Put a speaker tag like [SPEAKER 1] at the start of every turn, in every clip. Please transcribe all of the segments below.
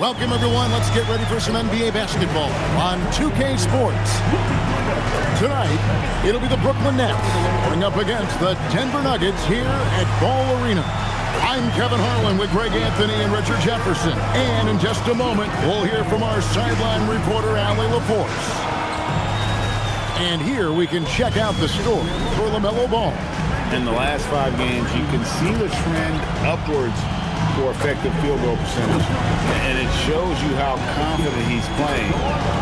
[SPEAKER 1] Welcome, everyone. Let's get ready for some NBA basketball on 2K Sports. Tonight, it'll be the Brooklyn Nets going up against the Denver Nuggets here at Ball Arena. I'm Kevin Harlan with Greg Anthony and Richard Jefferson. And in just a moment, we'll hear from our sideline reporter, Allie LaForce. And here we can check out the score for LaMelo Ball.
[SPEAKER 2] In the last 5 games, you can see the trend upwards for effective field goal percentage. And it shows you how confident he's playing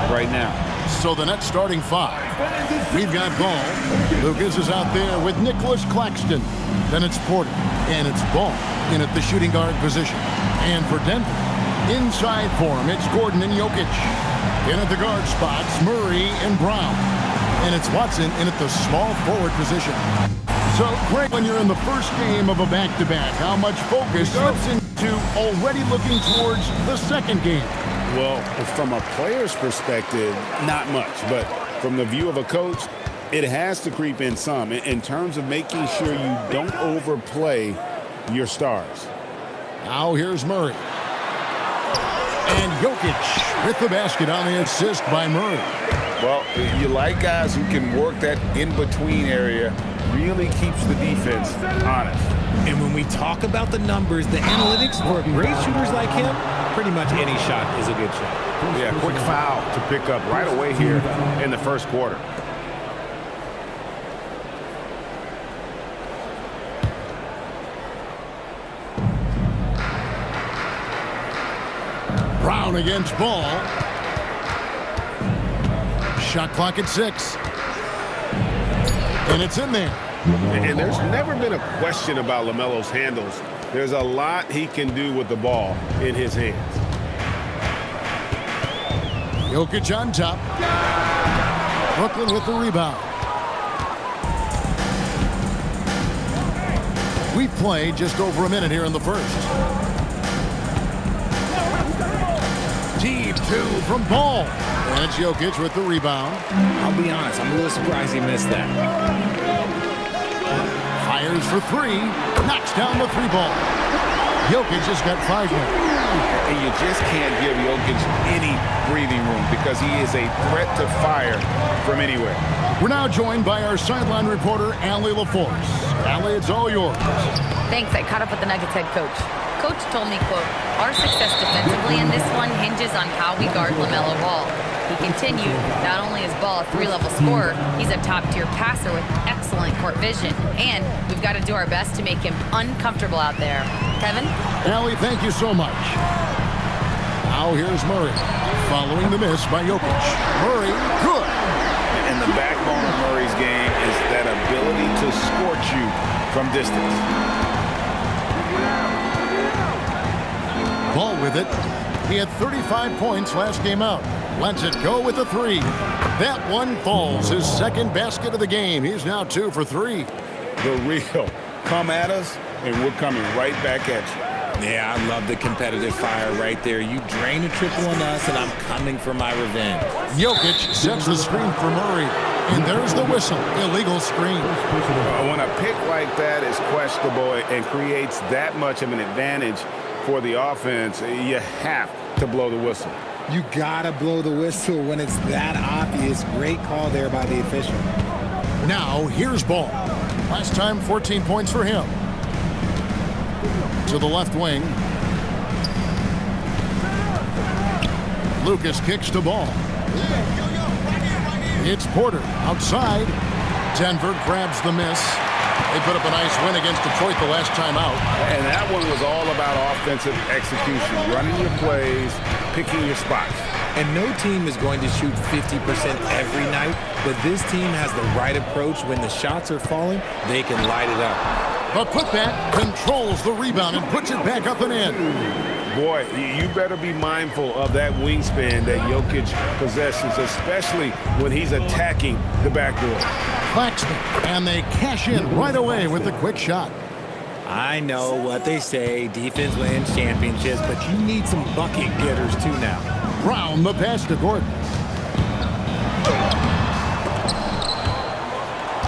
[SPEAKER 2] right now.
[SPEAKER 1] So the Nets starting 5. We've got Ball. Lucas is out there with Nicholas Claxton. Then it's Porter. And it's Ball in at the shooting guard position. And for Denver, inside for him, it's Gordon and Jokic. In at the guard spots, Murray and Brown. And it's Watson in at the small forward position. So, Greg, when you're in the first game of a back-to-back, how much focus slips into already looking towards the second game?
[SPEAKER 2] Well, from a player's perspective, not much. But from the view of a coach, it has to creep in some in terms of making sure you don't overplay your stars.
[SPEAKER 1] Now here's Murray. And Jokic with the basket on the assist by Murray.
[SPEAKER 2] Well, you like guys who can work that in-between area, really keeps the defense honest.
[SPEAKER 3] And when we talk about the numbers, the analytics for great shooters like him, pretty much any shot is a good shot.
[SPEAKER 2] Yeah, quick foul to pick up right away here in the first quarter.
[SPEAKER 1] Brown against Ball. Shot clock at 6. And it's in there.
[SPEAKER 2] And there's never been a question about LaMelo's handles. There's a lot he can do with the ball in his hands.
[SPEAKER 1] Jokic on top. Brooklyn with the rebound. We've played just over a minute here in the first. Deep 2 from Ball. And it's Jokic with the rebound.
[SPEAKER 3] I'll be honest, I'm a little surprised he missed that.
[SPEAKER 1] Fires for 3. Knocks down the 3-ball. Jokic has got 5 now.
[SPEAKER 2] And you just can't give Jokic any breathing room because he is a threat to fire from anywhere.
[SPEAKER 1] We're now joined by our sideline reporter, Allie LaForce. Allie, it's all yours.
[SPEAKER 4] Thanks. I caught up with the Nuggets head coach. Coach told me, quote, "Our success defensively in this one hinges on how we guard LaMelo Ball." He continued, not only is Ball a 3-level scorer, he's a top-tier passer with excellent court vision. And we've got to do our best to make him uncomfortable out there. Kevin?
[SPEAKER 1] Allie, thank you so much. Now here's Murray, following the miss by Jokic. Murray, good.
[SPEAKER 2] And the backbone of Murray's game is that ability to scorch you from distance.
[SPEAKER 1] Ball with it. He had 35 points last game out. Lets it go with a 3. That one falls. His second basket of the game. He's now 2 for 3.
[SPEAKER 2] The real. Come at us, and we're coming right back at you.
[SPEAKER 3] Yeah, I love the competitive fire right there. You drain a triple on us, and I'm coming for my revenge.
[SPEAKER 1] Jokic sets the screen for Murray. And there's the whistle. Illegal screen.
[SPEAKER 2] When a pick like that is questionable and creates that much of an advantage for the offense, you have to blow the whistle.
[SPEAKER 3] You gotta blow the whistle when it's that obvious. Great call there by the official.
[SPEAKER 1] Now, here's Ball. Last time, 14 points for him. To the left wing. Lucas kicks to Ball. It's Porter outside. Denver grabs the miss. They put up a nice win against Detroit the last time out.
[SPEAKER 2] And that one was all about offensive execution, running your plays, picking your spots.
[SPEAKER 3] And no team is going to shoot 50% every night, but this team has the right approach. When the shots are falling, they can light it up.
[SPEAKER 1] The putback controls the rebound and puts it back up and in.
[SPEAKER 2] Boy, you better be mindful of that wingspan that Jokic possesses, especially when he's attacking the backboard.
[SPEAKER 1] Claxton, and they cash in right away with the quick shot.
[SPEAKER 3] I know what they say, defense wins championships, but you need some bucket getters too now.
[SPEAKER 1] Brown, the pass to Gordon.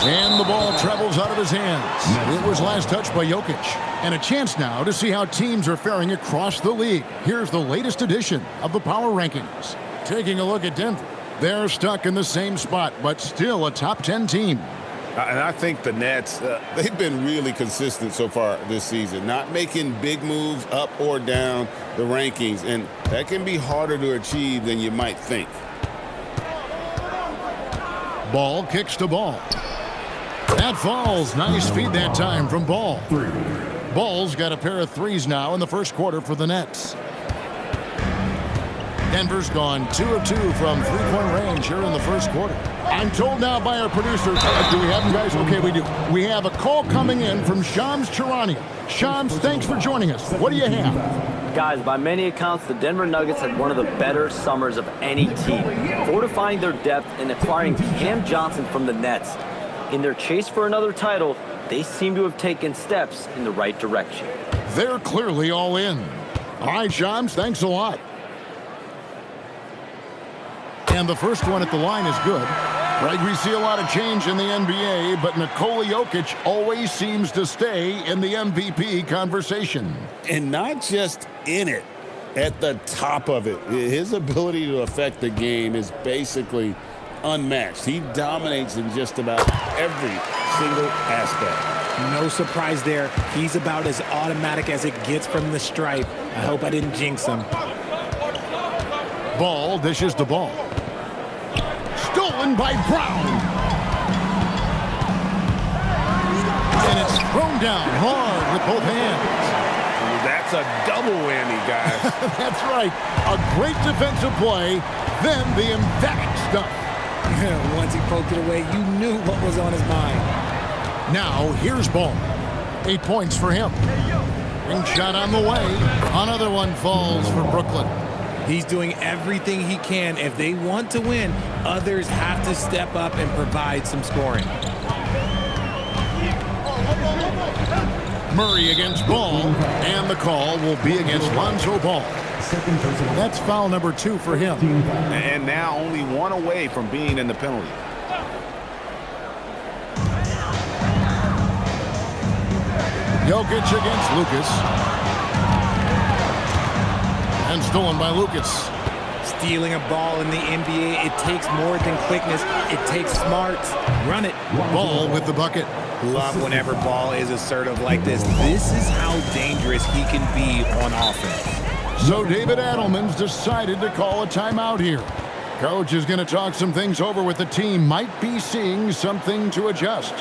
[SPEAKER 1] And the ball travels out of his hands. It was last touched by Jokic. And a chance now to see how teams are faring across the league. Here's the latest edition of the Power Rankings. Taking a look at Denver. They're stuck in the same spot, but still a top 10 team.
[SPEAKER 2] And I think the Nets, they've been really consistent so far this season, not making big moves up or down the rankings, and that can be harder to achieve than you might think.
[SPEAKER 1] Ball kicks to Ball. That falls. Nice feed that time from Ball. Ball's got a pair of threes now in the first quarter for the Nets. Denver's gone 2 of 2 from three-point range here in the first quarter. I'm told now by our producer, do we have them, guys? Okay, we do. We have a call coming in from Shams Charania. Shams, thanks for joining us. What do you have?
[SPEAKER 5] Guys, by many accounts, the Denver Nuggets had one of the better summers of any team, fortifying their depth and acquiring Cam Johnson from the Nets. In their chase for another title, they seem to have taken steps in the right direction.
[SPEAKER 1] They're clearly all in. All right, Shams, thanks a lot. And the first one at the line is good. Right, we see a lot of change in the NBA, but Nikola Jokic always seems to stay in the MVP conversation.
[SPEAKER 2] And not just in it, at the top of it. His ability to affect the game is basically unmatched. He dominates in just about every single aspect.
[SPEAKER 3] No surprise there. He's about as automatic as it gets from the stripe. I hope I didn't jinx him.
[SPEAKER 1] Ball dishes the ball. Stolen by Brown. And it's thrown down hard with both hands.
[SPEAKER 2] That's a double whammy, guys.
[SPEAKER 1] That's right. A great defensive play, then the emphatic stuff.
[SPEAKER 3] Once he poked it away, you knew what was on his mind.
[SPEAKER 1] Now, here's Ball. 8 points for him. Ring shot on the way. Another one falls for Brooklyn.
[SPEAKER 3] He's doing everything he can. If they want to win, others have to step up and provide some scoring.
[SPEAKER 1] Murray against Ball, and the call will be against Lonzo Ball. That's foul number 2 for him.
[SPEAKER 2] And now only one away from being in the penalty.
[SPEAKER 1] Jokic against Lucas. And stolen by Lucas.
[SPEAKER 3] Stealing a ball in the NBA, it takes more than quickness. It takes smarts. Run it.
[SPEAKER 1] Ball with the bucket.
[SPEAKER 3] Love whenever Ball is assertive like this. This is how dangerous he can be on offense.
[SPEAKER 1] So David Adelman's decided to call a timeout here. Coach is going to talk some things over with the team. Might be seeing something to adjust.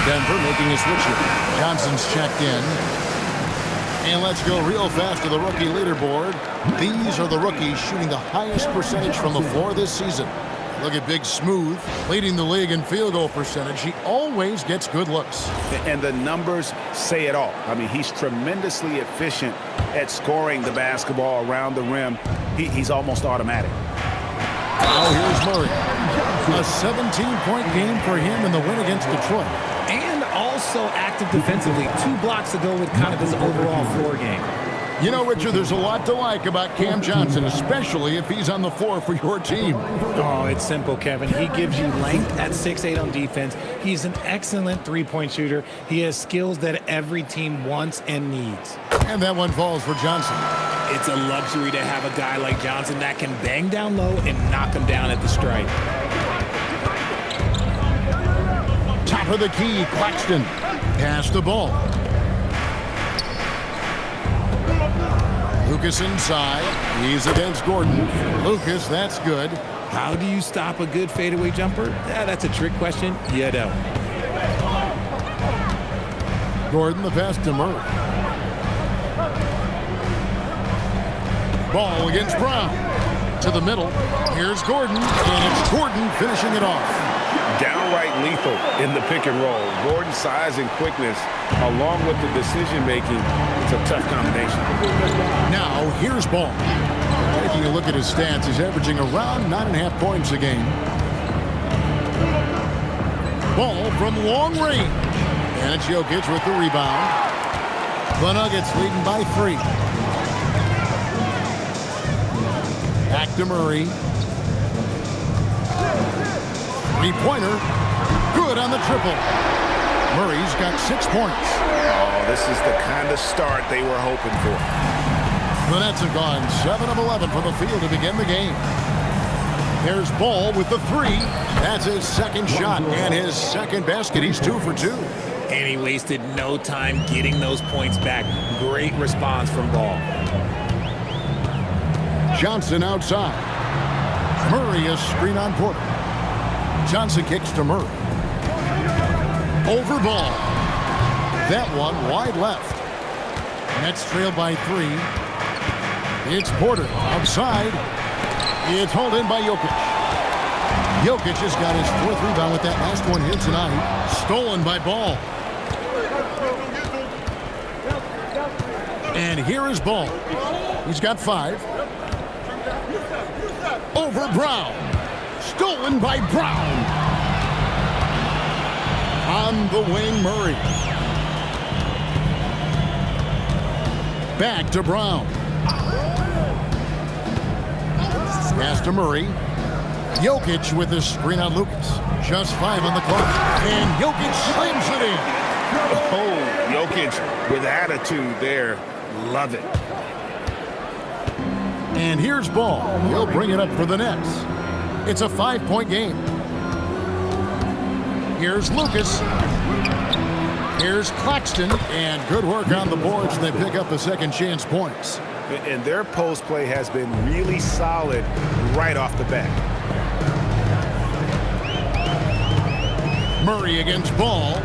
[SPEAKER 1] Denver making a switch here. Johnson's checked in. And let's go real fast to the rookie leaderboard. These are the rookies shooting the highest percentage from the floor this season. Look at Big Smooth, leading the league in field goal percentage. He always gets good looks.
[SPEAKER 2] And the numbers say it all. I mean, he's tremendously efficient at scoring the basketball around the rim. He's almost automatic.
[SPEAKER 1] Now here's Murray. A 17-point game for him in the win against Detroit.
[SPEAKER 3] And also active defensively. 2 blocks to go with kind of his overall floor game.
[SPEAKER 1] You know, Richard, there's a lot to like about Cam Johnson, especially if he's on the floor for your team.
[SPEAKER 3] Oh, it's simple, Kevin. He gives you length at 6'8" on defense. He's an excellent three-point shooter. He has skills that every team wants and needs.
[SPEAKER 1] And that one falls for Johnson.
[SPEAKER 3] It's a luxury to have a guy like Johnson that can bang down low and knock him down at the stripe.
[SPEAKER 1] Top of the key, Claxton. Pass the ball. Lucas inside. He's against Gordon. Lucas, that's good.
[SPEAKER 3] How do you stop a good fadeaway jumper? That's a trick question. You don't.
[SPEAKER 1] Gordon, the pass to Murray. Ball against Brown. To the middle. Here's Gordon, and it's Gordon finishing it off.
[SPEAKER 2] Downright lethal in the pick and roll. Gordon's size and quickness, along with the decision-making, it's a tough combination.
[SPEAKER 1] Now, here's Ball. Taking a look at his stats, he's averaging around 9.5 points a game. Ball from long range. And it's Jokic with the rebound. The Nuggets leading by 3. Back to Murray. Three-pointer. Good on the triple. Murray's got 6 points.
[SPEAKER 2] Oh, this is the kind of start they were hoping for.
[SPEAKER 1] The Nets have gone 7 of 11 from the field to begin the game. There's Ball with the 3. That's his second shot and his second basket. He's 2 for 2.
[SPEAKER 3] And he wasted no time getting those points back. Great response from Ball.
[SPEAKER 1] Johnson outside. Murray is screen on Porter. Johnson kicks to Murray. Over Ball. That one wide left. Nets trail by 3. It's Porter outside. It's hauled in by Jokic. Jokic has got his 4th rebound with that last one here tonight. Stolen by Ball. And here is Ball. He's got 5. Over Brown. Stolen by Brown. On the wing, Murray. Back to Brown. Pass to Murray. Jokic with the screen on Lucas. Just 5 on the clock. And Jokic slams it in.
[SPEAKER 2] Oh, Jokic with attitude there. Love it.
[SPEAKER 1] And here's Ball. He'll bring it up for the Nets. It's a 5-point game. Here's Lucas. Here's Claxton. And good work on the boards. They pick up the second chance points.
[SPEAKER 2] And their post play has been really solid right off the bat.
[SPEAKER 1] Murray against Ball.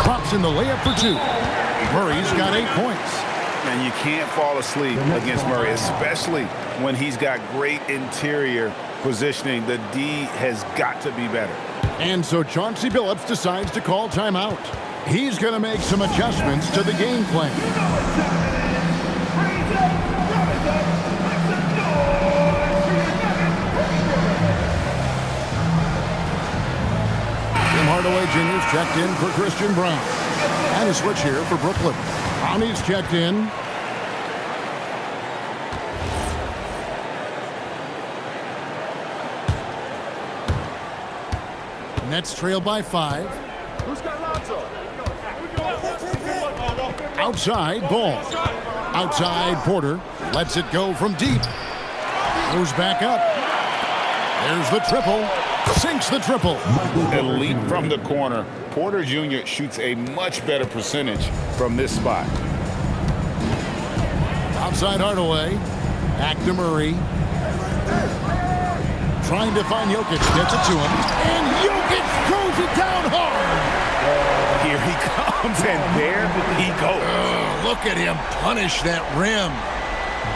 [SPEAKER 1] Drops in the layup for 2. Murray's got 8 points.
[SPEAKER 2] And you can't fall asleep against Murray, especially when he's got great interior positioning. The D has got to be better.
[SPEAKER 1] And so Chauncey Billups decides to call timeout. He's going to make some adjustments to the game plan. Tim Hardaway Jr.'s checked in for Christian Brown. And a switch here for Brooklyn. Brownie's checked in. Nets trail by 5. Outside, Ball. Outside, Porter. Lets it go from deep. Goes back up. There's the triple. Sinks the triple.
[SPEAKER 2] Elite from the corner. Porter Jr. shoots a much better percentage from this spot.
[SPEAKER 1] Outside Hardaway. Back to Murray. Trying to find Jokic. Gets it to him. And Jokic throws it down hard.
[SPEAKER 2] Here he comes, and there he goes.
[SPEAKER 1] Look at him punish that rim.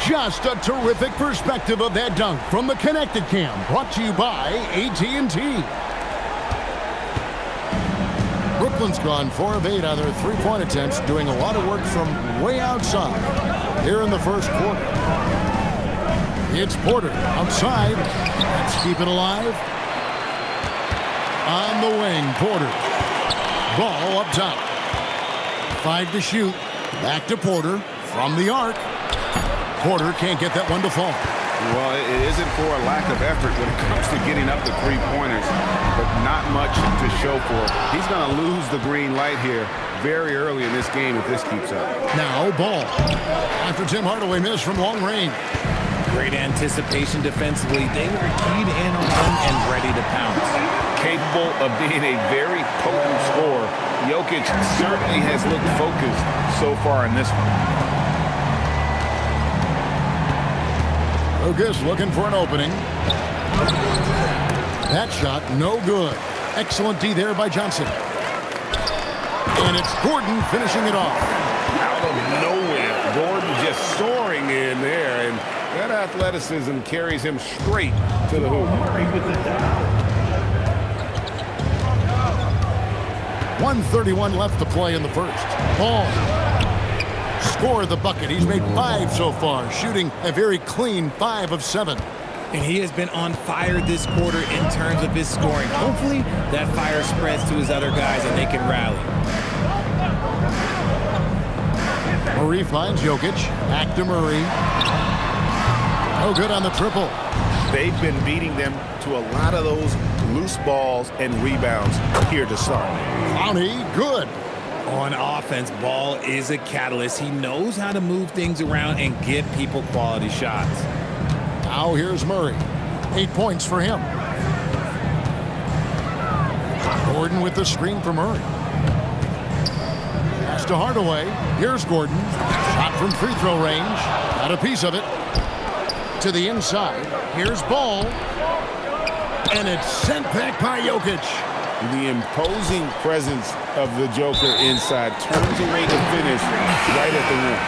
[SPEAKER 1] Just a terrific perspective of that dunk from the Connected Cam, brought to you by AT&T. Brooklyn's gone 4 of 8 on their 3-point attempts, doing a lot of work from way outside here in the first quarter. It's Porter outside. Let's keep it alive. On the wing, Porter. Ball up top. 5 to shoot. Back to Porter from the arc. Porter can't get that one to fall.
[SPEAKER 2] Well, it isn't for a lack of effort when it comes to getting up the three-pointers, but not much to show for it. He's going to lose the green light here very early in this game if this keeps up.
[SPEAKER 1] Now ball. After Tim Hardaway missed from long range.
[SPEAKER 3] Great anticipation defensively. They were keyed in on him and ready to pounce.
[SPEAKER 2] Capable of being a very potent scorer, Jokic certainly has looked focused so far in this one.
[SPEAKER 1] Lucas looking for an opening. That shot no good. Excellent D there by Johnson. And it's Gordon finishing it off.
[SPEAKER 2] Out of nowhere, Gordon just soaring in there, and that athleticism carries him straight to the hoop.
[SPEAKER 1] 1:31 left to play in the first. Ball. Score the bucket. He's made 5 so far, shooting a very clean 5 of 7.
[SPEAKER 3] And he has been on fire this quarter in terms of his scoring. Hopefully that fire spreads to his other guys and they can rally.
[SPEAKER 1] Murray finds Jokic. Back to Murray. No good on the triple.
[SPEAKER 2] They've been beating them to a lot of those loose balls and rebounds here to start.
[SPEAKER 1] Clowney, good.
[SPEAKER 3] On offense, Ball is a catalyst. He knows how to move things around and get people quality shots.
[SPEAKER 1] Now here's Murray. 8 points for him. Gordon with the screen for Murray. Pass to Hardaway. Here's Gordon. Shot from free throw range. Got a piece of it. To the inside. Here's Ball. And it's sent back by Jokic.
[SPEAKER 2] The imposing presence of the Joker inside turns away the finish right at the rim.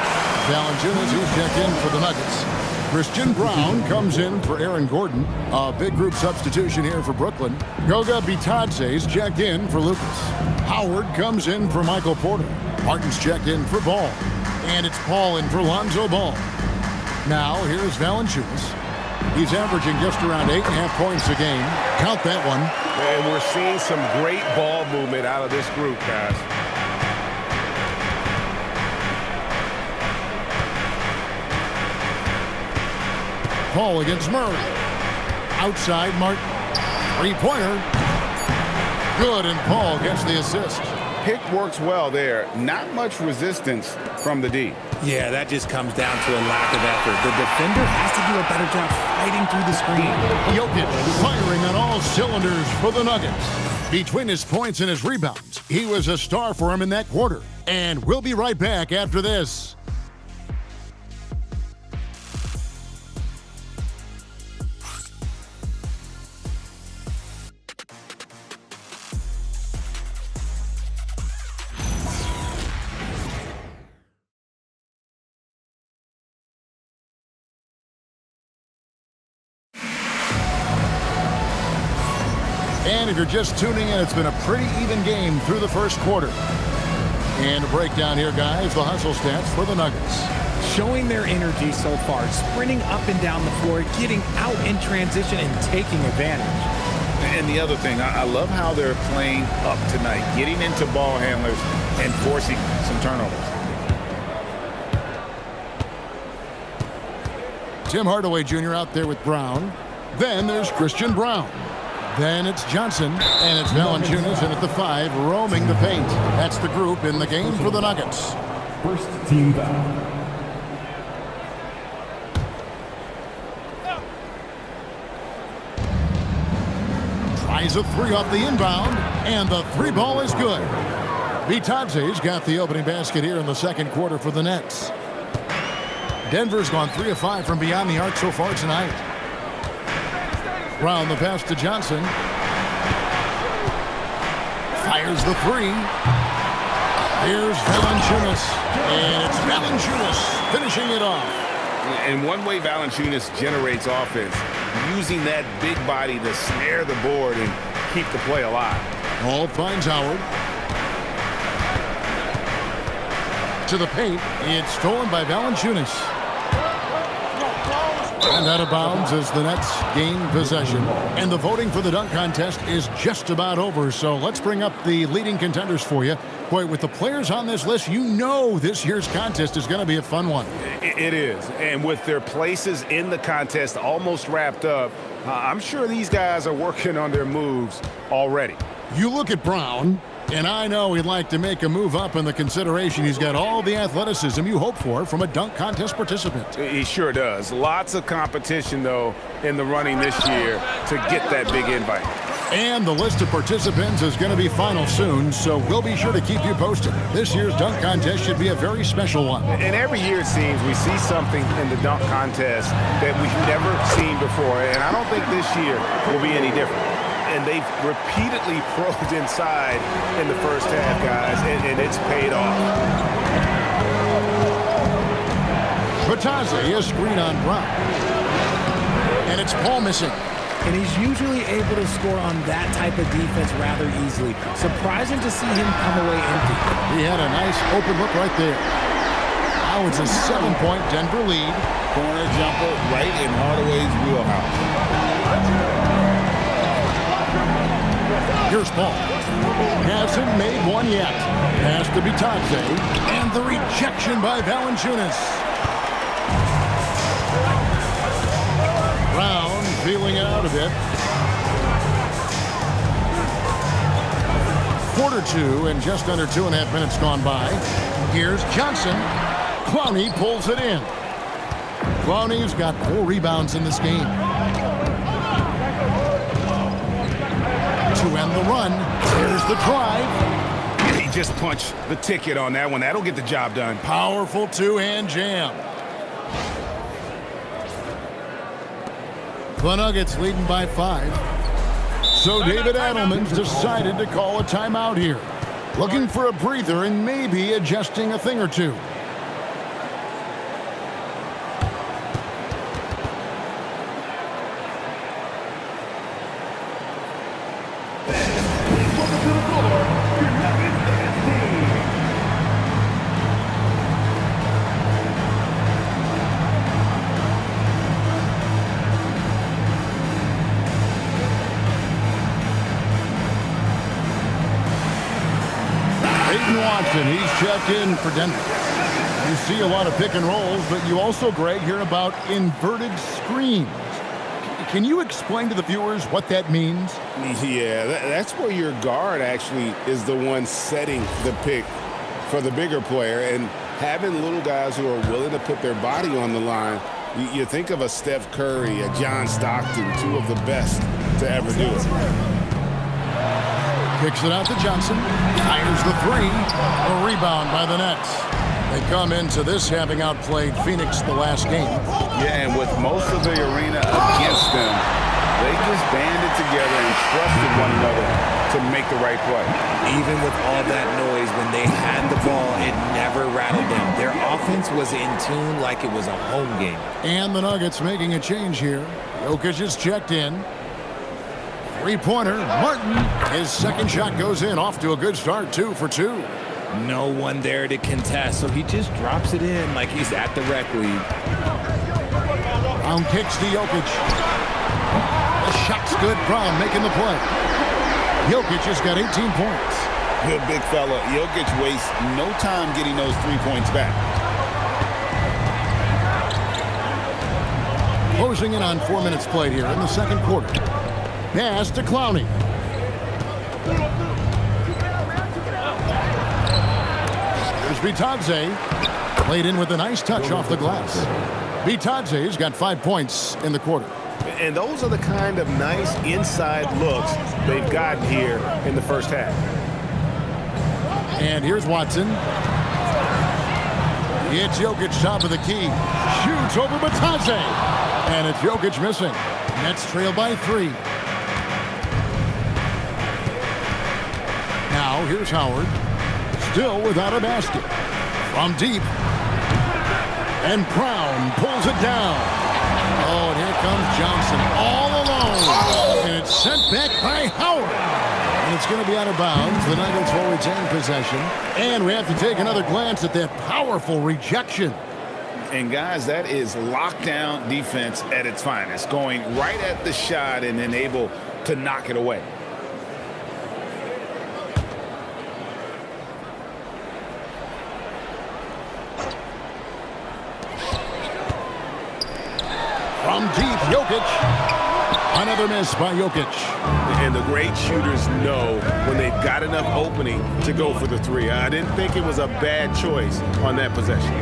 [SPEAKER 1] Valanciunas, who's checked in for the Nuggets. Christian Brown comes in for Aaron Gordon. A big group substitution here for Brooklyn. Goga Bitadze's checked in for Lucas. Howard comes in for Michael Porter. Martin's checked in for Ball. And it's Paul in for Lonzo Ball. Now here's Valanciunas. He's averaging just around 8.5 points a game. Count that one.
[SPEAKER 2] And we're seeing some great ball movement out of this group, guys.
[SPEAKER 1] Paul against Murray. Outside Martin. Three-pointer. Good, and Paul gets the assist.
[SPEAKER 2] Pick works well there. Not much resistance from the D.
[SPEAKER 3] Yeah, that just comes down to a lack of effort. The defender has to do a better job fighting through the screen.
[SPEAKER 1] Jokic firing on all cylinders for the Nuggets. Between his points and his rebounds, he was a star for him in that quarter. And we'll be right back after this. And if you're just tuning in, it's been a pretty even game through the first quarter. And a breakdown here, guys, the hustle stats for the Nuggets.
[SPEAKER 3] Showing their energy so far, sprinting up and down the floor, getting out in transition and taking advantage.
[SPEAKER 2] And the other thing, I love how they're playing up tonight, getting into ball handlers and forcing some turnovers.
[SPEAKER 1] Tim Hardaway Jr. out there with Brown. Then there's Christian Brown. Then it's Johnson, and it's Valanciunas in at the 5, roaming the paint. That's the group in the game for the Nuggets.
[SPEAKER 6] First team foul.
[SPEAKER 1] Tries a 3 off the inbound, and the 3 ball is good. Bitadze's got the opening basket here in the second quarter for the Nets. Denver's gone 3 of 5 from beyond the arc so far tonight. Brown the pass to Johnson. Fires the 3. Here's Valanciunas. And it's Valanciunas finishing it off.
[SPEAKER 2] And one way Valanciunas generates offense, using that big body to snare the board and keep the play alive.
[SPEAKER 1] Hall finds Howard. To the paint. It's stolen by Valanciunas. And out of bounds as the Nets gain possession. And the voting for the dunk contest is just about over. So let's bring up the leading contenders for you. Boy, with the players on this list, you know this year's contest is going to be a fun one.
[SPEAKER 2] It is. And with their places in the contest almost wrapped up, I'm sure these guys are working on their moves already.
[SPEAKER 1] You look at Brown, And I know he'd like to make a move up in the consideration. He's got all the athleticism you hope for from a dunk contest participant.
[SPEAKER 2] He sure does. Lots of competition, though, in the running this year to get that big invite.
[SPEAKER 1] And the list of participants is going to be final soon, so we'll be sure to keep you posted. This year's dunk contest should be a very special one.
[SPEAKER 2] And every year, it seems, we see something in the dunk contest that we've never seen before. And I don't think this year will be any different. And they've repeatedly probed inside in the first half, guys, and it's paid off.
[SPEAKER 1] Batadze, a screen on Brown. And it's Paul missing.
[SPEAKER 3] And he's usually able to score on that type of defense rather easily. Surprising to see him come away empty.
[SPEAKER 1] He had a nice open look right there. Now it's a 7-point Denver lead.
[SPEAKER 2] Corner jumper right in Hardaway's wheelhouse.
[SPEAKER 1] Here's Paul. Hasn't made one yet. Pass to Batadze. And the rejection by Valanciunas. Brown feeling it out a bit. Quarter two and just under 2.5 minutes gone by. Here's Johnson. Clowney pulls it in. Clowney's got 4 rebounds in this game. To end the run. Here's the drive.
[SPEAKER 2] He just punched the ticket on that one. That'll get the job done.
[SPEAKER 1] Powerful two-hand jam. The Nuggets leading by 5. So David Adelman's decided to call a timeout here. Looking for a breather and maybe adjusting a thing or two. He's checked in for Denver. You see a lot of pick and rolls, but you also, Greg, hear about inverted screens. Can you explain to the viewers what that means?
[SPEAKER 2] Yeah, that's where your guard actually is the one setting the pick for the bigger player, and having little guys who are willing to put their body on the line. You think of a Steph Curry, a John Stockton, 2 of the best to ever do it.
[SPEAKER 1] Kicks it out to Johnson. Fires the 3. A rebound by the Nets. They come into this having outplayed Phoenix the last game.
[SPEAKER 2] Yeah, and with most of the arena against them, they just banded together and trusted one another to make the right play.
[SPEAKER 3] Even with all that noise, when they had the ball, it never rattled them. Their offense was in tune like it was a home game.
[SPEAKER 1] And the Nuggets making a change here. Jokic is checked in. 3-pointer, Martin. His second shot goes in, off to a good start, 2 for 2.
[SPEAKER 3] No one there to contest, so he just drops it in like he's at the rec league.
[SPEAKER 1] Brown kicks to Jokic. The shot's good, Brown making the play. Jokic has got 18 points.
[SPEAKER 2] Good big fella. Jokic wastes no time getting those 3 points back.
[SPEAKER 1] Closing in on 4 minutes played here in the second quarter. Pass to Clowney. Here's Batadze. Played in with a nice touch off the glass. Batadze's got 5 points in the quarter.
[SPEAKER 2] And those are the kind of nice inside looks they've gotten here in the first half.
[SPEAKER 1] And here's Watson. It's Jokic, top of the key. Shoots over Batadze. And it's Jokic missing. Nets trail by 3. Now, here's Howard. Still without a basket. From deep. And Brown pulls it down. Oh, and here comes Johnson all alone. And it's sent back by Howard. And it's going to be out of bounds. The Nuggets will retain possession. And we have to take another glance at that powerful rejection.
[SPEAKER 2] And, guys, that is lockdown defense at its finest. Going right at the shot and then able to knock it away.
[SPEAKER 1] From deep, Jokic. Another miss by Jokic.
[SPEAKER 2] And the great shooters know when they've got enough opening to go for the three. I didn't think it was a bad choice on that possession.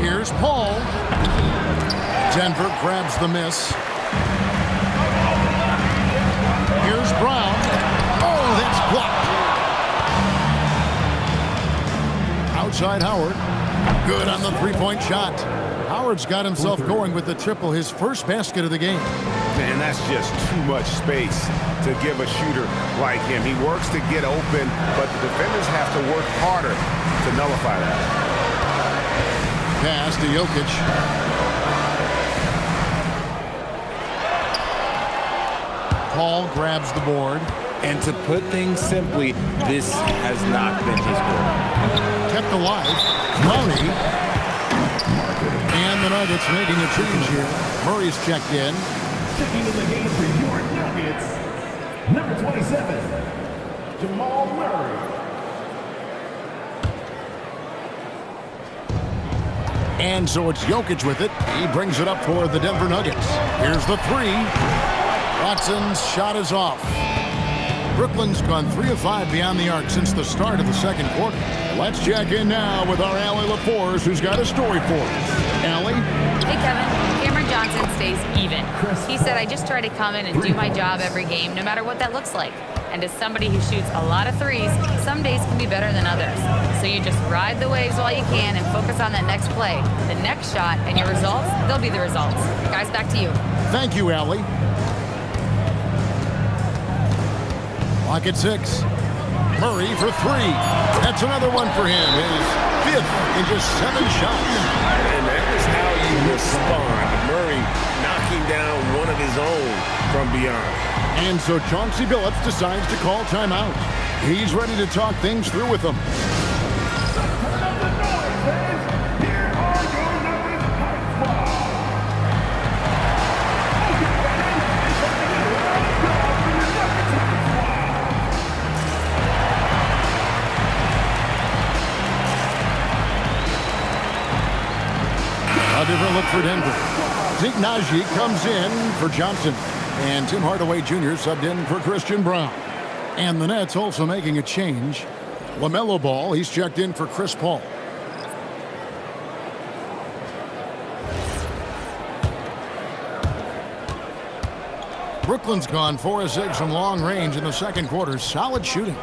[SPEAKER 1] Here's Paul. Denver grabs the miss. Here's Brown. Oh, that's blocked. Outside Howard. Good on the three-point shot. Howard's got himself going with the triple, his first basket of the game.
[SPEAKER 2] Man, that's just too much space to give a shooter like him. He works to get open, but the defenders have to work harder to nullify that.
[SPEAKER 1] Pass to Jokic. Paul grabs the board.
[SPEAKER 3] And to put things simply, this has not been his goal.
[SPEAKER 1] Kept alive. Murray. And the Nuggets making a change here. Murray's checked in.
[SPEAKER 6] Checking in the game for your Nuggets, number 27, Jamal Murray.
[SPEAKER 1] And so it's Jokic with it. He brings it up for the Denver Nuggets. Here's the three. Watson's shot is off. Brooklyn's gone 3 of 5 beyond the arc since the start of the second quarter. Let's check in now with our Allie LaForce, who's got a story for us. Allie?
[SPEAKER 4] Hey, Kevin. Cameron Johnson stays even. He said, I just try to come in and do my job every game, no matter what that looks like. And as somebody who shoots a lot of threes, some days can be better than others. So you just ride the waves while you can and focus on that next play. The next shot and your results, they'll be the results. Guys, back to you.
[SPEAKER 1] Thank you, Allie. Clock at 6. Murray for 3. That's another one for him. His 5th in just 7 shots.
[SPEAKER 2] And that is how you respond. Murray knocking down one of his own from beyond.
[SPEAKER 1] And so Chauncey Billups decides to call timeout. He's ready to talk things through with them. A different look for Denver. Zeke Naji comes in for Johnson. And Tim Hardaway Jr. subbed in for Christian Brown. And the Nets also making a change. LaMelo Ball, he's checked in for Chris Paul. Brooklyn's gone 4 of 6 from long range in the second quarter. Solid shooting.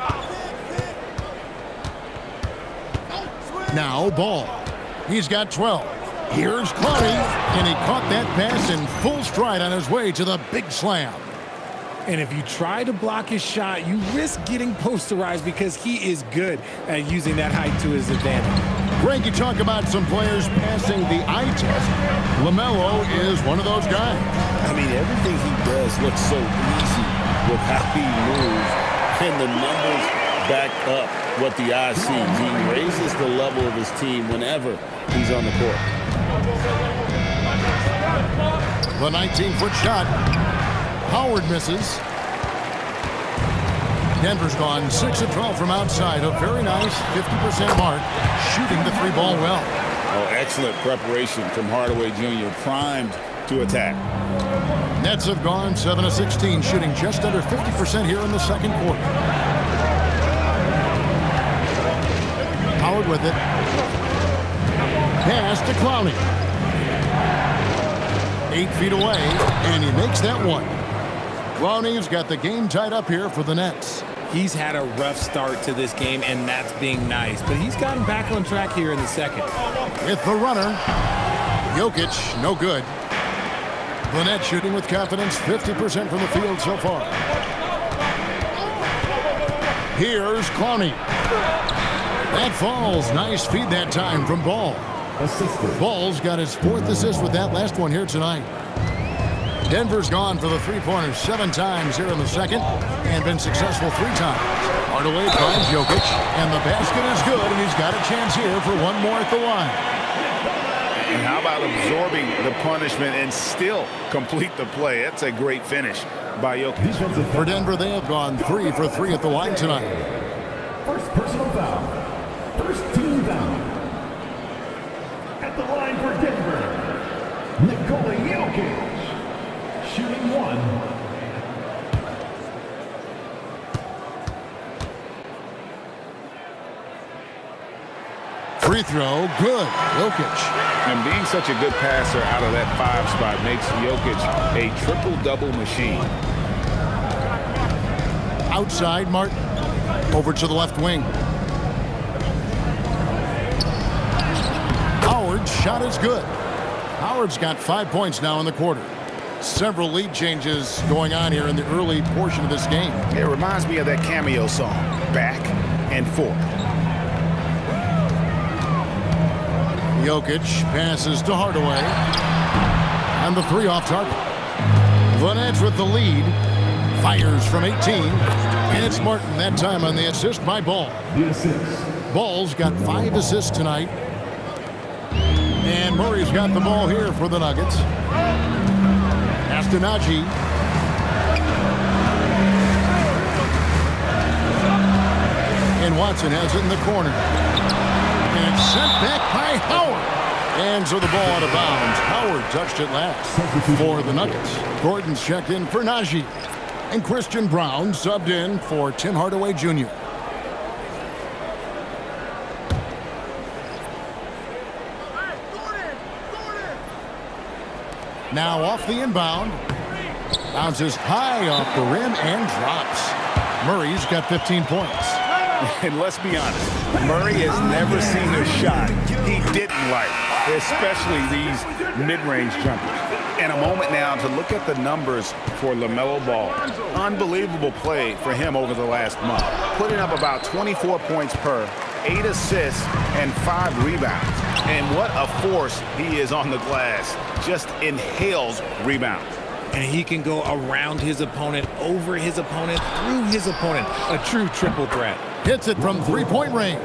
[SPEAKER 1] Now Ball. He's got 12. Here's Clowney, and he caught that pass in full stride on his way to the big slam.
[SPEAKER 3] And if you try to block his shot, you risk getting posterized because he is good at using that height to his advantage.
[SPEAKER 1] Greg, you talk about some players passing the eye test. LaMelo is one of those guys.
[SPEAKER 2] I mean, everything he does looks so easy with how he moves, and the numbers back up what the eye sees. He raises the level of his team whenever he's on the court.
[SPEAKER 1] The 19-foot shot. Howard misses. Denver's gone 6 of 12 from outside. A very nice 50% mark. Shooting the 3-ball well.
[SPEAKER 2] Oh, excellent preparation from Hardaway Jr. Primed to attack.
[SPEAKER 1] Nets have gone 7 of 16, shooting just under 50% here in the second quarter. Howard with it. Pass to Clowney. 8 feet away, and he makes that one. Clowney's got the game tied up here for the Nets.
[SPEAKER 3] He's had a rough start to this game, and that's being nice. But he's gotten back on track here in the second.
[SPEAKER 1] With the runner, Jokic, no good. The Nets shooting with confidence, 50% from the field so far. Here's Clowney. That falls. Nice feed that time from Ball. Ball's got his 4th assist with that last one here tonight. Denver's gone for the three-pointers 7 times here in the second and been successful 3 times. Hardaway finds Jokic, and the basket is good, and he's got a chance here for one more at the line.
[SPEAKER 2] And how about absorbing the punishment and still complete the play? That's a great finish by Jokic.
[SPEAKER 1] For Denver, they have gone 3 for 3 at the line tonight.
[SPEAKER 6] First personal foul. First team foul. At the line for Denver, Nikola Jokic. Jokic, shooting 1.
[SPEAKER 1] Free throw, good. Jokic.
[SPEAKER 2] And being such a good passer out of that 5 spot makes Jokic a triple-double machine.
[SPEAKER 1] Outside, Martin. Over to the left wing. Howard's shot is good. Howard's got 5 points now in the quarter. Several lead changes going on here in the early portion of this game.
[SPEAKER 2] It reminds me of that Cameo song, Back and Forth.
[SPEAKER 1] Jokic passes to Hardaway. And the 3 off target. The Nets with the lead. Fires from 18. And it's Martin that time on the assist by Ball.
[SPEAKER 6] The assist.
[SPEAKER 1] Ball's got 5 assists tonight. And Murray's got the ball here for the Nuggets. Astanaji. And Watson has it in the corner. And it's sent back by Howard. And so the ball out of bounds. Howard touched it last for the Nuggets. Gordon's checked in for Najee. And Christian Brown subbed in for Tim Hardaway Jr. Now off the inbound. Bounces high off the rim and drops. Murray's got 15 points.
[SPEAKER 2] And let's be honest, Murray has never seen a shot he didn't like, especially these mid-range jumpers. And a moment now to look at the numbers for LaMelo Ball. Unbelievable play for him over the last month. Putting up about 24 points per, 8 assists, and 5 rebounds. And what a force he is on the glass. Just inhales rebounds.
[SPEAKER 3] And he can go around his opponent, over his opponent, through his opponent. A true triple threat.
[SPEAKER 1] Hits it from three-point range.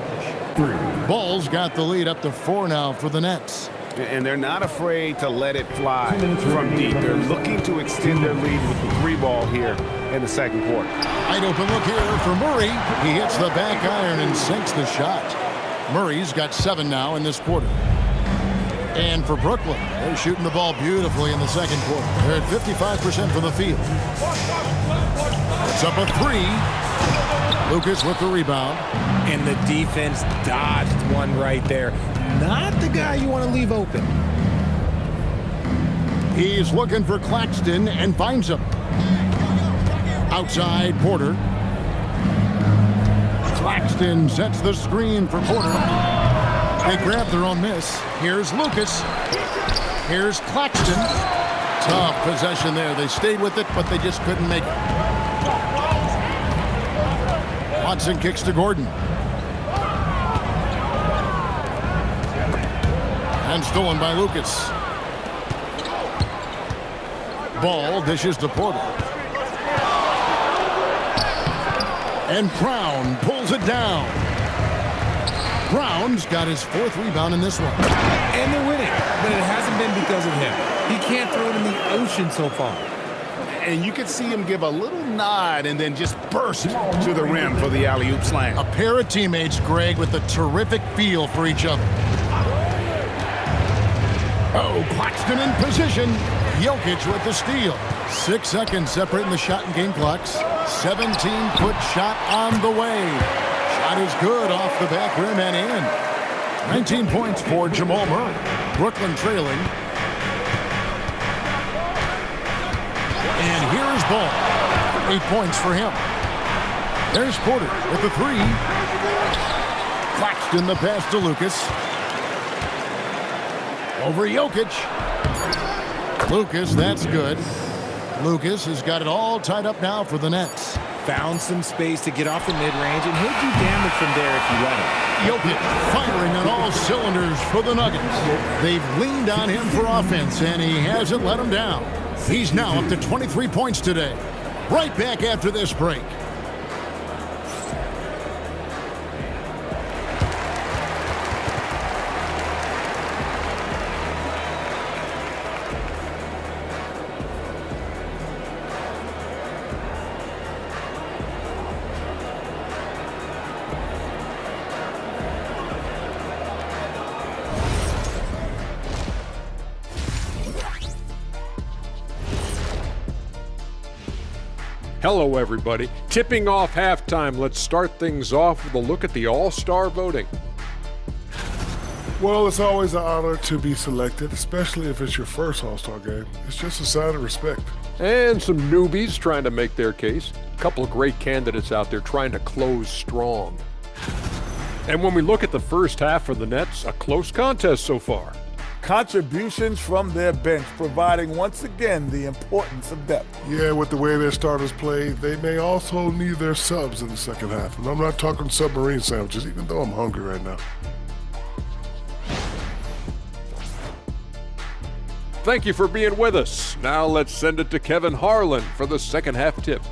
[SPEAKER 1] Ball's got the lead up to 4 now for the Nets.
[SPEAKER 2] And they're not afraid to let it fly from deep. They're looking to extend their lead with the 3 ball here in the second quarter.
[SPEAKER 1] Wide open look here for Murray. He hits the back iron and sinks the shot. Murray's got 7 now in this quarter. And for Brooklyn, they're shooting the ball beautifully in the second quarter. They're at 55% from the field. It's up a 3. Lucas with the rebound.
[SPEAKER 3] And the defense dodged one right there. Not the guy you want to leave open.
[SPEAKER 1] He's looking for Claxton and finds him. Outside, Porter. Claxton sets the screen for Porter. They grab their own miss. Here's Lucas. Here's Claxton. Tough possession there. They stayed with it, but they just couldn't make it. Watson kicks to Gordon. And stolen by Lucas. Ball dishes to Porter. And Brown pulls it down. Brown's got his 4th rebound in this one.
[SPEAKER 3] And they're winning, but it hasn't been because of him. He can't throw it in the ocean so far.
[SPEAKER 2] And you could see him give a little nod and then just burst to the rim for the alley-oop slam.
[SPEAKER 1] A pair of teammates, Greg, with a terrific feel for each other. Oh, Claxton in position. Jokic with the steal. 6 seconds separating the shot and game clocks. 17-foot shot on the way. Shot is good off the back rim and in. 19 points for Jamal Murray. Brooklyn trailing. And here is Ball. 8 points for him. There's Porter with the 3. Claxton the pass to Lucas. Over Jokic. Lucas, that's good. Lucas has got it all tied up now for the Nets.
[SPEAKER 3] Found some space to get off the mid-range, and he'll do damage from there if you let him.
[SPEAKER 1] Jokic firing on all cylinders for the Nuggets. They've leaned on him for offense, and he hasn't let them down. He's now up to 23 points today. Right back after this break.
[SPEAKER 7] Hello, everybody. Tipping off halftime, let's start things off with a look at the All-Star voting.
[SPEAKER 8] Well, it's always an honor to be selected, especially if it's your first All-Star game. It's just a sign of respect.
[SPEAKER 7] And some newbies trying to make their case. A couple of great candidates out there trying to close strong. And when we look at the first half for the Nets, a close contest so far.
[SPEAKER 9] Contributions from their bench, providing once again the importance of depth.
[SPEAKER 8] Yeah, with the way their starters play, they may also need their subs in the second half. And I'm not talking submarine sandwiches, even though I'm hungry right now.
[SPEAKER 7] Thank you for being with us. Now let's send it to Kevin Harlan for the second half tip.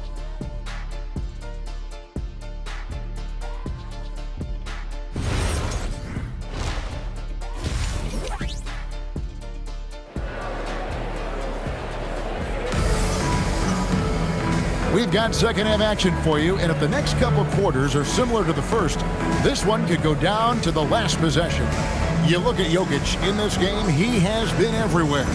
[SPEAKER 1] We've got second half action for you, and if the next couple quarters are similar to the first, this one could go down to the last possession. You look at Jokic in this game, he has been everywhere.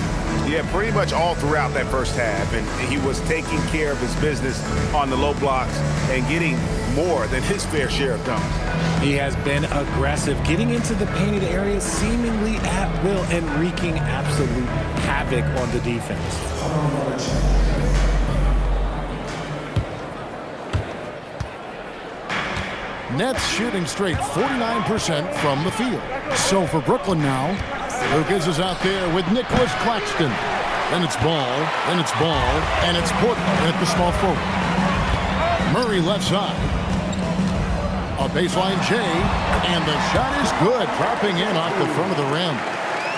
[SPEAKER 2] Yeah, pretty much all throughout that first half, and he was taking care of his business on the low blocks and getting more than his fair share of dunks.
[SPEAKER 3] He has been aggressive, getting into the painted area seemingly at will and wreaking absolute havoc on the defense.
[SPEAKER 1] Nets shooting straight 49% from the field. So for Brooklyn now, Lucas is out there with Nicholas Claxton. Then it's Ball, and it's Porter at the small forward. Murray left side. A baseline J, and the shot is good, dropping in off the front of the rim.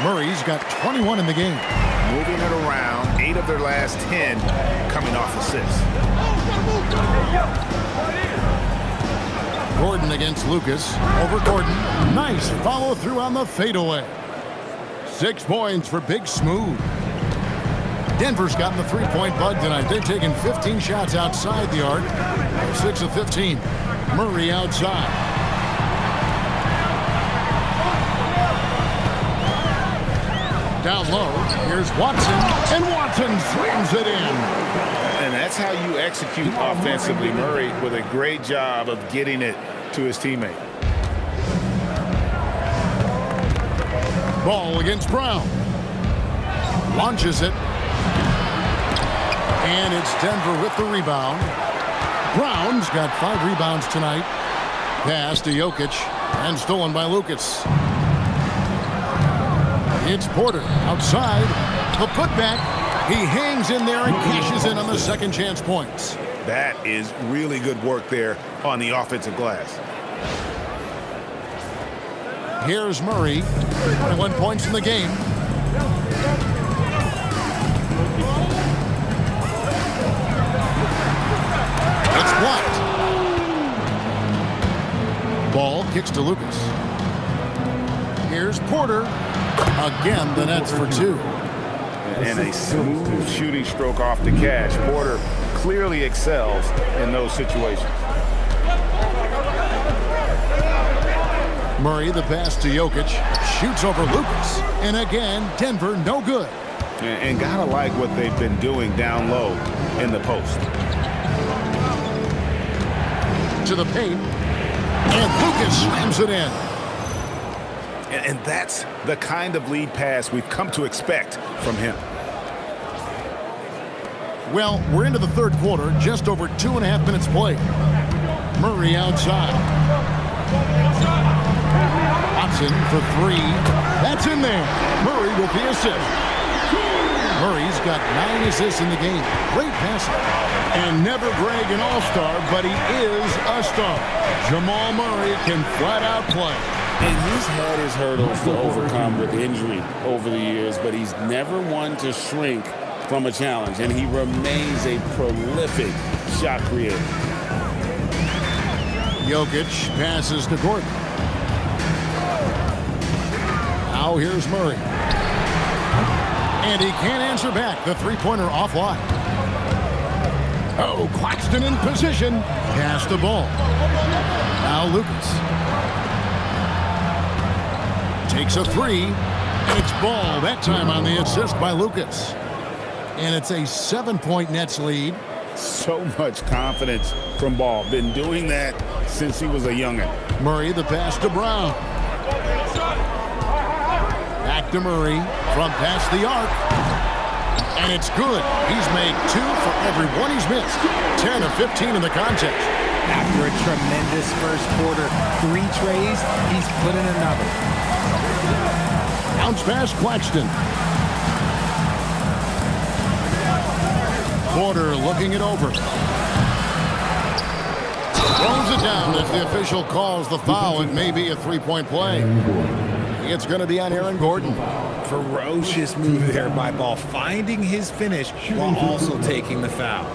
[SPEAKER 1] Murray's got 21 in the game.
[SPEAKER 2] Moving it around, 8 of their last 10 coming off assists.
[SPEAKER 1] Gordon against Lucas. Over Gordon. Nice follow through on the fadeaway. 6 points for Big Smooth. Denver's gotten the three-point bug tonight. They're taking 15 shots outside the arc. 6 of 15. Murray outside. Down low. Here's Watson. And Watson slams it in.
[SPEAKER 2] And that's how you execute offensively. Murray with a great job of getting it to his teammate.
[SPEAKER 1] Ball against Brown. Launches it. And it's Denver with the rebound. Brown's got 5 rebounds tonight. Pass to Jokic. And stolen by Lucas. It's Porter outside. The putback. He hangs in there and cashes in on the second chance points.
[SPEAKER 2] That is really good work there on the offensive glass.
[SPEAKER 1] Here's Murray. 21 points in the game. It's blocked. Ball kicks to Lucas. Here's Porter. Again, the Nets for 2.
[SPEAKER 2] And a smooth shooting stroke off the catch. Porter clearly excels in those situations.
[SPEAKER 1] Murray, the pass to Jokic, shoots over Lucas. And again, Denver no good.
[SPEAKER 2] And gotta like what they've been doing down low in the post.
[SPEAKER 1] To the paint. And Lucas slams it in.
[SPEAKER 2] And that's the kind of lead pass we've come to expect from him.
[SPEAKER 1] Well, we're into the third quarter, just over 2.5 minutes played. Murray outside. Watson for 3. That's in there. Murray with the assist. Murray's got 9 assists in the game. Great passing. And never brag an all-star, but he is a star. Jamal Murray can flat out play.
[SPEAKER 2] And he's had his hurdles to overcome with injury over the years, but he's never one to shrink from a challenge, and he remains a prolific shot creator.
[SPEAKER 1] Jokic passes to Gordon. Now here's Murray. And he can't answer back. The three-pointer offline. Oh, Claxton in position. Pass the ball. Now Lucas. Takes a 3, and it's Ball that time on the assist by Lucas. And it's a 7-point Nets lead.
[SPEAKER 2] So much confidence from Ball. Been doing that since he was a youngin'.
[SPEAKER 1] Murray, the pass to Brown. Back to Murray from past the arc. And it's good. He's made 2 for every one he's missed. 10 of 15 in the contest.
[SPEAKER 3] After a tremendous first quarter, 3 trays, he's put in another.
[SPEAKER 1] Bounce pass, Claxton. Porter looking it over. Throws it down as the official calls the foul. It may be a 3-point play. It's going to be on Aaron Gordon.
[SPEAKER 3] Ferocious move there by Ball, finding his finish while also taking the foul.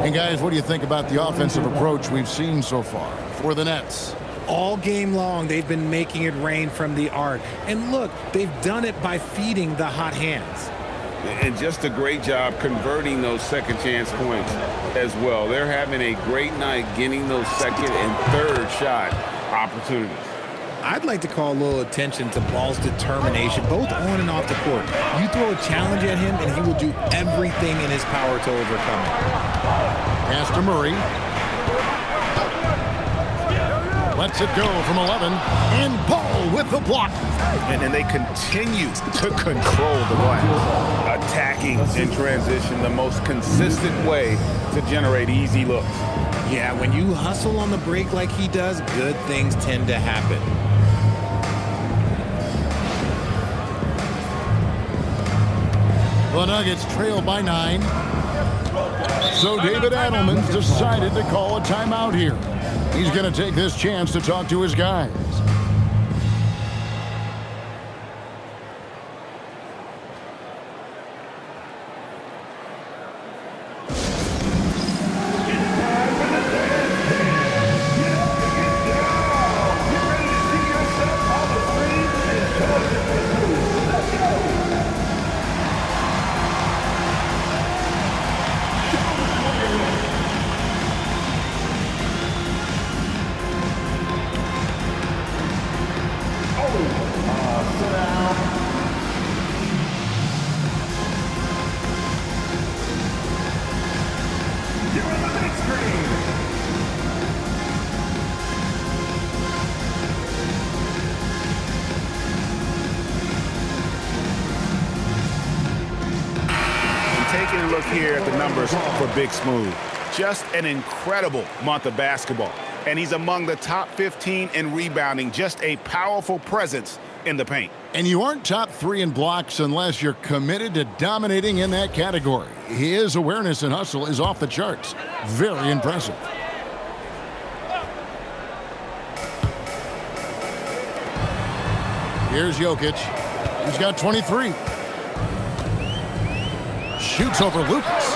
[SPEAKER 1] And guys, what do you think about the offensive approach we've seen so far for the Nets?
[SPEAKER 3] All game long, they've been making it rain from the arc. And look, they've done it by feeding the hot hands.
[SPEAKER 2] And just a great job converting those second chance points as well. They're having a great night getting those second and third shot opportunities.
[SPEAKER 3] I'd like to call a little attention to Ball's determination, both on and off the court. You throw a challenge at him, and he will do everything in his power to overcome it.
[SPEAKER 1] Pass to Murray. Lets it go from 11. And Ball with the block.
[SPEAKER 2] And then they continue to control the glass. Attacking in transition, the most consistent way to generate easy looks.
[SPEAKER 3] Yeah, when you hustle on the break like he does, good things tend to happen.
[SPEAKER 1] The Nuggets trail by 9. So David Adelman's decided to call a timeout here. He's going to take this chance to talk to his guys.
[SPEAKER 2] Taking a look here at the numbers for Big Smooth. Just an incredible month of basketball. And he's among the top 15 in rebounding. Just a powerful presence in the paint.
[SPEAKER 1] And you aren't top 3 in blocks unless you're committed to dominating in that category. His awareness and hustle is off the charts. Very impressive. Here's Jokic. He's got 23. Shoots over Lucas.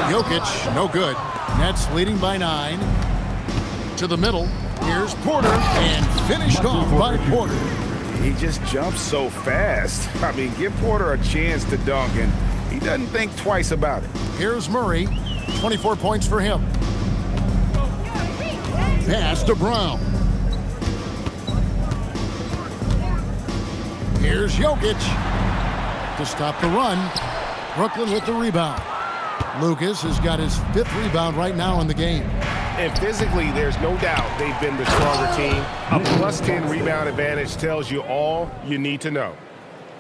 [SPEAKER 1] Jokic, no good. Nets leading by 9. To the middle. Here's Porter. And finished off by Porter.
[SPEAKER 2] He just jumps so fast. I mean, give Porter a chance to dunk, and he doesn't think twice about it.
[SPEAKER 1] Here's Murray. 24 points for him. Pass to Brown. Here's Jokic to stop the run. Brooklyn with the rebound. Lucas has got his 5th rebound right now in the game.
[SPEAKER 10] And physically, there's no doubt they've been the stronger team. A +10 rebound advantage tells you all you need to know.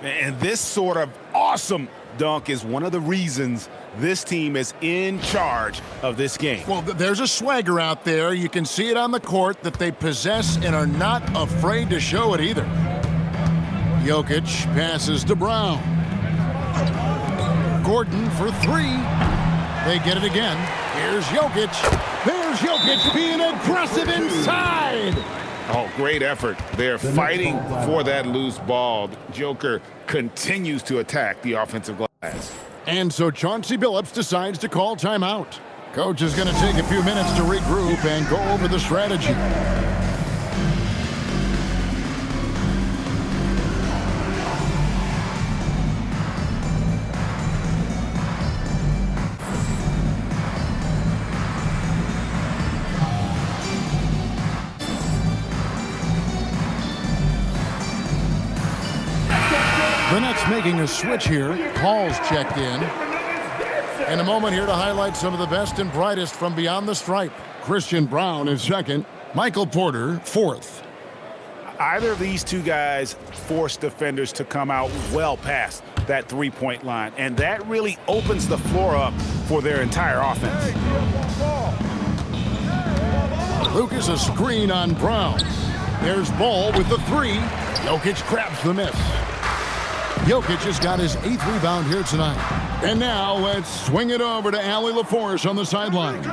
[SPEAKER 2] And this sort of awesome dunk is one of the reasons this team is in charge of this game.
[SPEAKER 1] Well, there's a swagger out there. You can see it on the court that they possess and are not afraid to show it either. Jokic passes to Brown. Gordon for 3. They get it again. Here's Jokic. There's Jokic being aggressive inside.
[SPEAKER 2] Oh, great effort. They're fighting for that loose ball. Joker continues to attack the offensive glass.
[SPEAKER 1] And so Chauncey Billups decides to call timeout. Coach is going to take a few minutes to regroup and go over the strategy. The Nets making a switch here. Paul's checked in. In a moment here to highlight some of the best and brightest from beyond the stripe. Christian Brown is second. Michael Porter, fourth.
[SPEAKER 2] Either of these two guys force defenders to come out well past that three-point line, and that really opens the floor up for their entire offense.
[SPEAKER 1] Lucas a screen on Brown. There's Ball with the three. Jokic grabs the miss. Jokic has got his 8th rebound here tonight. And now let's swing it over to Allie LaForce on the sideline.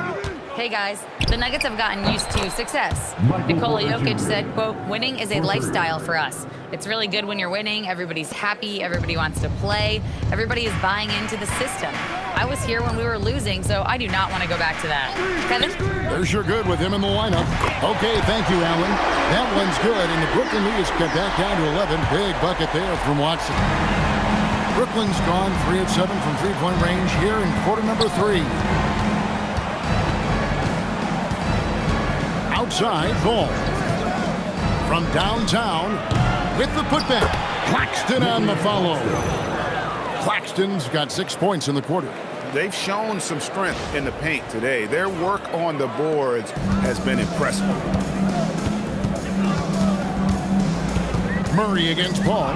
[SPEAKER 4] Hey guys, the Nuggets have gotten used to success. Nikola Jokic said, quote, winning is a lifestyle for us. It's really good when you're winning. Everybody's happy. Everybody wants to play. Everybody is buying into the system. I was here when we were losing, so I do not want to go back to that. Kevin?
[SPEAKER 1] They're sure good with him in the lineup. Okay, thank you, Allen. That one's good, and the Brooklyn lead is cut back down to 11. Big bucket there from Watson. Brooklyn's gone 3 of 7 from three-point range here in quarter number 3. Outside, Ball. From downtown, with the putback. Claxton on the follow. Claxton's got 6 points in the quarter.
[SPEAKER 2] They've shown some strength in the paint today. Their work on the boards has been impressive.
[SPEAKER 1] Murray against Paul.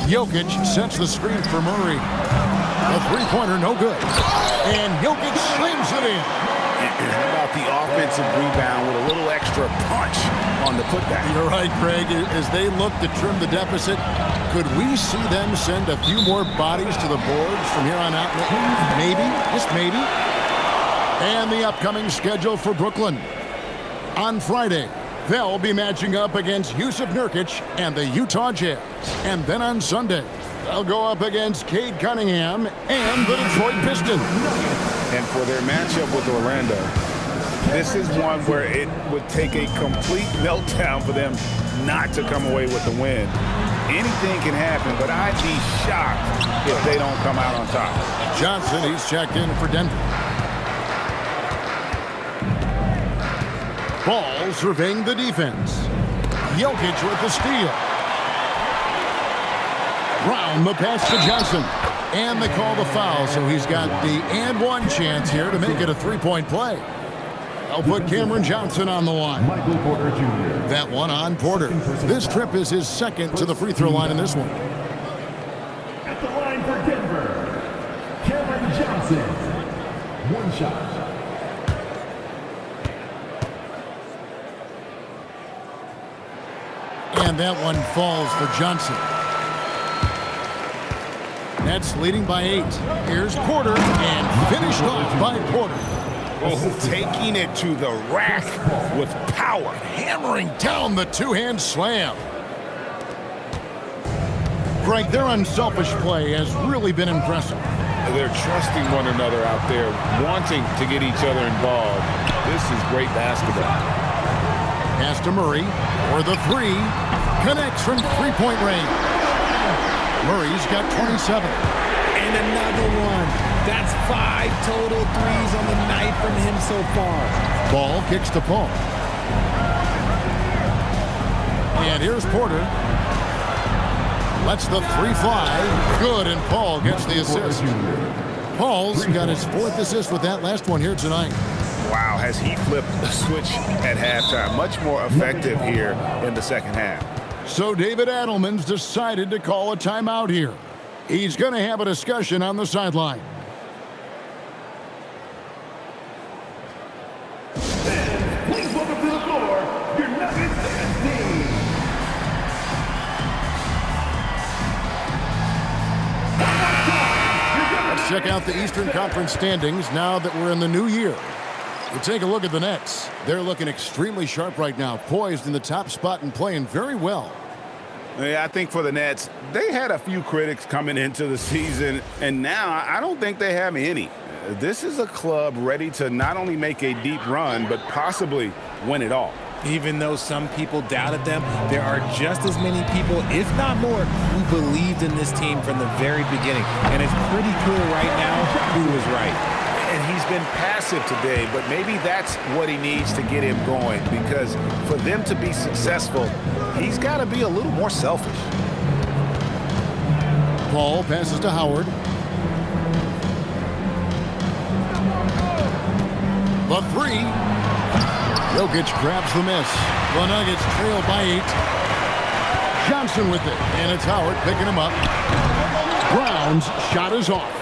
[SPEAKER 1] Jokic sets the screen for Murray. A three-pointer, no good. And Jokic slams it in.
[SPEAKER 2] And how about the offensive rebound with a little extra punch on the putback?
[SPEAKER 1] You're right, Craig. As they look to trim the deficit, could we see them send a few more bodies to the boards from here on out? Maybe, just maybe. And the upcoming schedule for Brooklyn. On Friday, they'll be matching up against Yusuf Nurkic and the Utah Jazz. And then on Sunday, they'll go up against Cade Cunningham and the Detroit Pistons.
[SPEAKER 2] And for their matchup with Orlando, this is one where it would take a complete meltdown for them not to come away with the win. Anything can happen, but I'd be shocked if they don't come out on top.
[SPEAKER 1] Johnson, he's checked in for Denver. Ball surveying the defense. Jokic with the steal. Brown the pass to Johnson. And they call the foul, so he's got the and one chance here to make it a three-point play. They'll put Cameron Johnson on the line.
[SPEAKER 6] Michael Porter Jr.
[SPEAKER 1] That one on Porter. This trip is his second to the free throw line in this one.
[SPEAKER 6] At the line for Denver, Cameron Johnson. One shot.
[SPEAKER 1] And that one falls for Johnson. Nets leading by 8. Here's Porter, and finished off by Porter.
[SPEAKER 2] Oh, taking it to the rack with power.
[SPEAKER 1] Hammering down the two-hand slam. Greg, their unselfish play has really been impressive.
[SPEAKER 2] They're trusting one another out there, wanting to get each other involved. This is great basketball.
[SPEAKER 1] Pass to Murray for the three. Connects from three-point range. Murray's got 27.
[SPEAKER 3] And another one. That's 5 total threes on the night from him so far.
[SPEAKER 1] Ball kicks to Paul. And here's Porter. Lets the three fly. Good, and Paul gets the assist. Paul's got his 4th assist with that last one here tonight.
[SPEAKER 2] Wow, has he flipped the switch at halftime. Much more effective here in the second half.
[SPEAKER 1] So David Adelman's decided to call a timeout here. He's going to have a discussion on the sideline.
[SPEAKER 6] Please welcome to the floor, your Nuggets team.
[SPEAKER 1] Let's check out the Eastern Conference standings now that we're in the new year. We take a look at the Nets. They're looking extremely sharp right now, poised in the top spot and playing very well.
[SPEAKER 2] Yeah, I think for the Nets, they had a few critics coming into the season, and now I don't think they have any. This is a club ready to not only make a deep run, but possibly win it all.
[SPEAKER 3] Even though some people doubted them, there are just as many people, if not more, who believed in this team from the very beginning. And it's pretty clear right now who was right.
[SPEAKER 2] And he's been passive today, but maybe that's what he needs to get him going, because for them to be successful, he's got to be a little more selfish.
[SPEAKER 1] Paul passes to Howard. The three. Jokic grabs the miss. The Nuggets trail by 8. Johnson with it, and it's Howard picking him up. Brown's shot is off.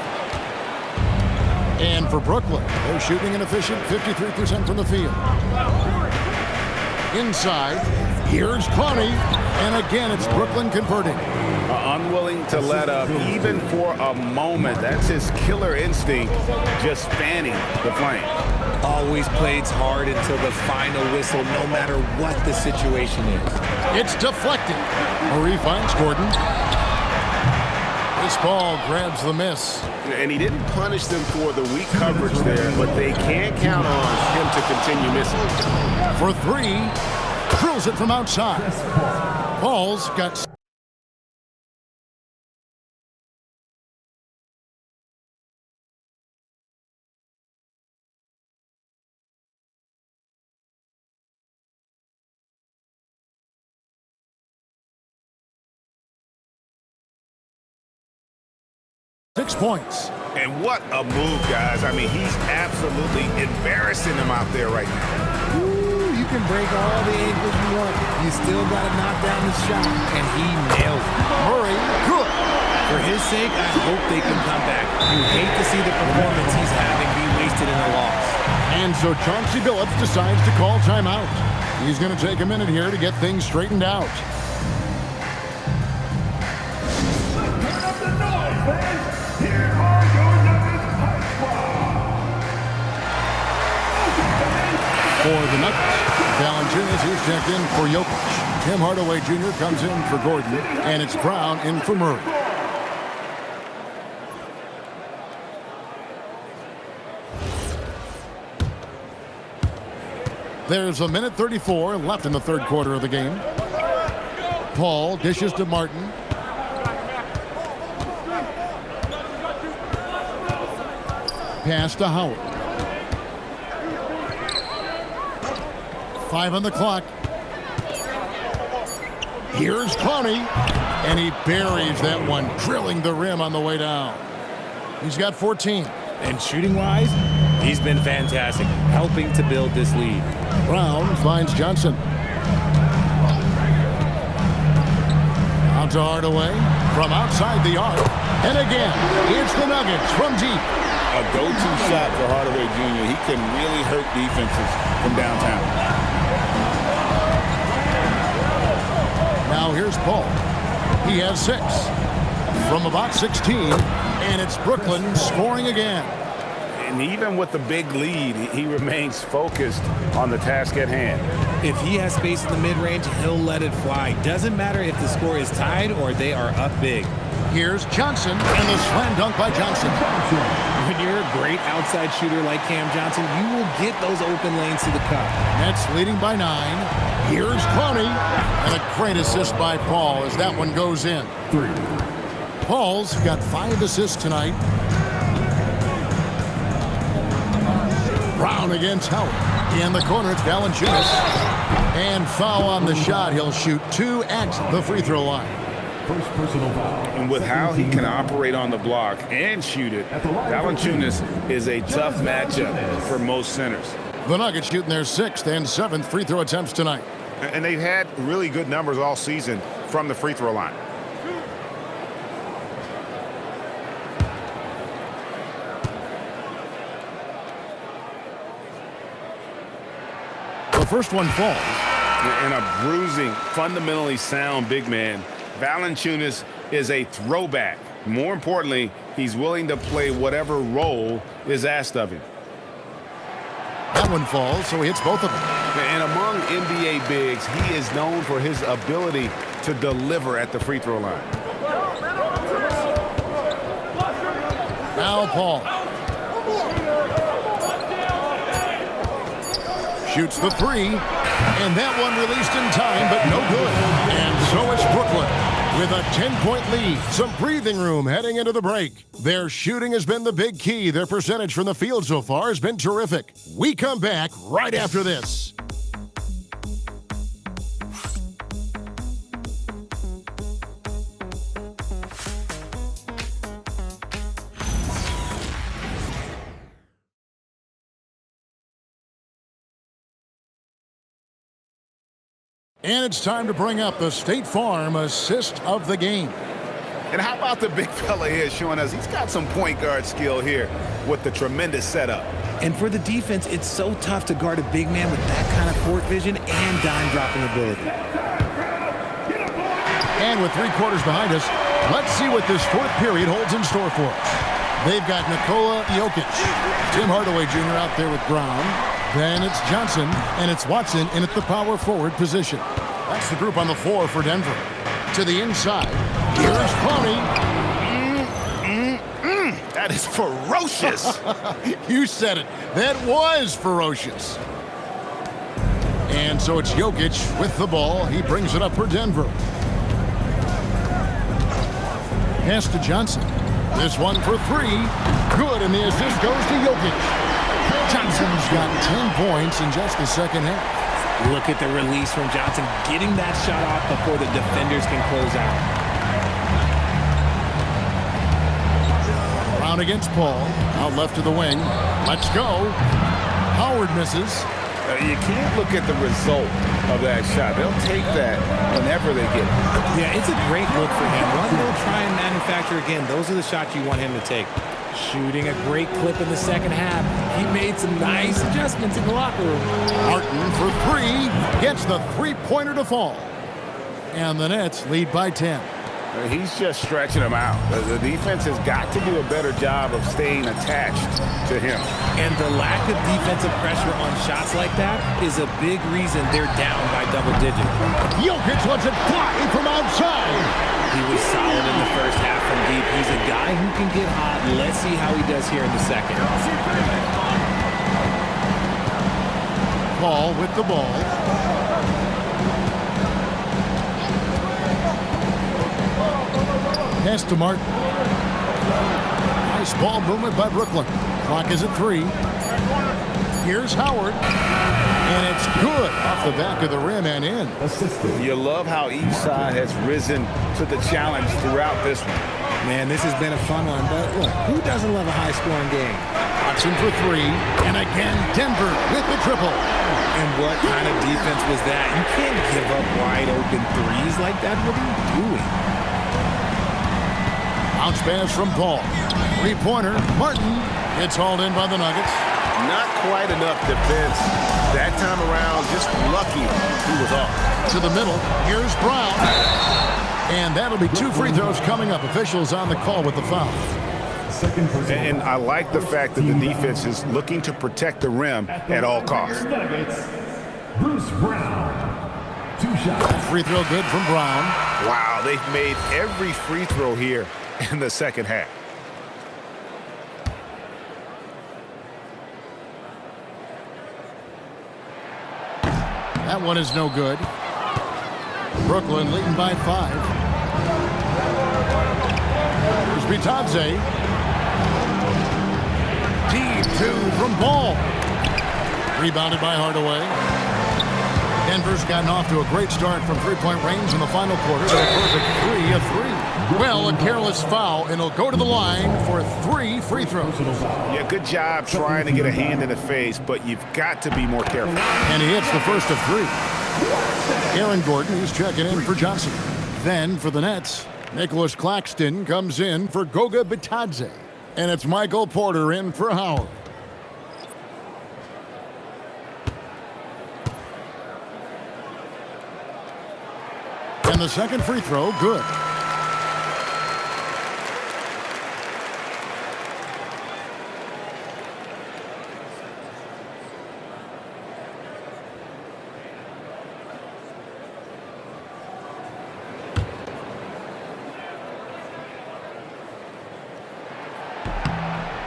[SPEAKER 1] And for Brooklyn, they're shooting an efficient 53% from the field. Inside, here's Clowney, and again it's Brooklyn converting.
[SPEAKER 2] Unwilling to let up even for a moment. That's his killer instinct, just fanning the flame.
[SPEAKER 3] Always plays hard until the final whistle, no matter what the situation is.
[SPEAKER 1] It's deflected. Murray finds Gordon. This ball grabs the miss.
[SPEAKER 10] And he didn't punish them for the weak coverage there, but they can't count on him to continue missing.
[SPEAKER 1] For 3, drills it from outside. Paul's got... Six points.
[SPEAKER 2] And what a move, guys. I mean, he's absolutely embarrassing them out there right now.
[SPEAKER 3] Ooh, you can break all the ankles you want. You still got to knock down the shot, and he nails it.
[SPEAKER 1] Murray, good.
[SPEAKER 3] For his sake, I hope they can come back. You hate to see the performance he's having be wasted in a loss.
[SPEAKER 1] And so Chauncey Billups decides to call timeout. He's going to take a minute here to get things straightened out. For the Nuggets, Valanciunas is checked in for Jokic. Tim Hardaway Jr. comes in for Gordon, and it's Brown in for Murray. There's a minute 34 left in the third quarter of the game. Paul dishes to Martin. Pass to Howard. 5 on the clock. Here's Clowney, and he buries that one, drilling the rim on the way down. He's got 14.
[SPEAKER 3] And shooting-wise, he's been fantastic, helping to build this lead.
[SPEAKER 1] Brown finds Johnson. Out to Hardaway from outside the arc. And again, it's the Nuggets from deep.
[SPEAKER 2] A go-to shot for Hardaway Jr. He can really hurt defenses from downtown.
[SPEAKER 1] Now here's Paul. He has 6 from about 16, and it's Brooklyn scoring again.
[SPEAKER 2] And even with the big lead, he remains focused on the task at hand.
[SPEAKER 3] If he has space in the mid-range, he'll let it fly. Doesn't matter if the score is tied or they are up big.
[SPEAKER 1] Here's Johnson, and the slam dunk by Johnson.
[SPEAKER 3] When you're a great outside shooter like Cam Johnson, you will get those open lanes to the cup.
[SPEAKER 1] Nets leading by 9. Here's Clowney, and a great assist by Paul as that one goes in.
[SPEAKER 6] 3.
[SPEAKER 1] Paul's got 5 assists tonight. Brown against Howard. In the corner, it's Valanciunas. And foul on the shot. He'll shoot 2 at the free throw line.
[SPEAKER 6] First personal foul.
[SPEAKER 2] And with how he can operate on the block and shoot it, Valanciunas is a tough matchup for most centers.
[SPEAKER 1] The Nuggets shooting their 6th and 7th free throw attempts tonight.
[SPEAKER 10] And they've had really good numbers all season from the free throw line.
[SPEAKER 1] The first one falls.
[SPEAKER 2] And a bruising, fundamentally sound big man, Valanciunas is a throwback. More importantly, he's willing to play whatever role is asked of him.
[SPEAKER 1] That one falls, so he hits both of them.
[SPEAKER 2] And among NBA bigs, he is known for his ability to deliver at the free throw line.
[SPEAKER 1] Now Paul. Shoots the 3, and that one released in time, but no good. And so it's Brooklyn with a 10-point lead. Some breathing room heading into the break. Their shooting has been the big key. Their percentage from the field so far has been terrific. We come back right after this. And it's time to bring up the State Farm assist of the game.
[SPEAKER 2] And how about the big fella here showing us he's got some point guard skill here with the tremendous setup.
[SPEAKER 3] And for the defense, it's so tough to guard a big man with that kind of court vision and dime dropping ability.
[SPEAKER 1] And with 3 quarters behind us, let's see what this fourth period holds in store for us. They've got Nikola Jokic, Tim Hardaway Jr. out there with Brown. Then it's Johnson, and it's Watson in at the power forward position. That's the group on the floor for Denver. To the inside, here's Coney.
[SPEAKER 2] That is ferocious.
[SPEAKER 1] You said it. That was ferocious. And so it's Jokic with the ball. He brings it up for Denver. Pass to Johnson. This one for 3. Good, and the assist goes to Jokic. Johnson's got 10 points in just the second half.
[SPEAKER 3] Look at the release from Johnson, getting that shot off before the defenders can close out.
[SPEAKER 1] Brown against Paul. Out left to the wing. Let's go. Howard misses.
[SPEAKER 2] You can't look at the result of that shot. They'll take that whenever they get it.
[SPEAKER 3] Yeah, it's a great look for him. One they'll try and manufacture again. Those are the shots you want him to take. Shooting a great clip in the second half. He made some nice adjustments in the locker room.
[SPEAKER 1] Martin for 3. Gets the three-pointer to fall. And the Nets lead by 10.
[SPEAKER 2] He's just stretching them out. The defense has got to do a better job of staying attached to him.
[SPEAKER 3] And the lack of defensive pressure on shots like that is a big reason they're down by double digits.
[SPEAKER 1] Jokic lets it fly from outside.
[SPEAKER 3] He was solid in the first half from deep. He's a guy who can get hot. Let's see how he does here in the second.
[SPEAKER 1] Paul with the ball. Pass to Martin. Nice ball movement by Brooklyn. Clock is at 3. Here's Howard. And it's good off the back of the rim and in.
[SPEAKER 2] You love how each side has risen to the challenge throughout this one.
[SPEAKER 3] Man, this has been a fun one, but look, who doesn't love a high-scoring game?
[SPEAKER 1] Watson for 3. And again, Denver with the triple.
[SPEAKER 3] And what kind of defense was that? You can't give up wide-open threes like that. What are you doing?
[SPEAKER 1] Bounce pass from Paul. 3-pointer. Martin. It's hauled in by the Nuggets.
[SPEAKER 10] Not quite enough defense. That time around, just lucky he was off.
[SPEAKER 1] To the middle. Here's Brown. And that'll be 2 free throws coming up. Officials on the call with the foul.
[SPEAKER 2] And I like the fact that the defense is looking to protect the rim at all costs.
[SPEAKER 6] Bruce Brown. 2 shots.
[SPEAKER 1] Free throw good from Brown.
[SPEAKER 2] Wow, they've made every free throw here in the second half.
[SPEAKER 1] That one is no good. Brooklyn leading by 5. Here's Bitadze. Deep 2 from Ball. Rebounded by Hardaway. Denver's gotten off to a great start from three-point range in the final quarter. They're a perfect 3 of 3. Well, a careless foul, and he'll go to the line for 3 free throws.
[SPEAKER 2] Yeah, good job trying to get a hand in the face, but you've got to be more careful.
[SPEAKER 1] And he hits the first of 3. Aaron Gordon, he's checking in for Johnson. Then for the Nets, Nicholas Claxton comes in for Goga Bitadze. And it's Michael Porter in for Howard. And the second free throw, good.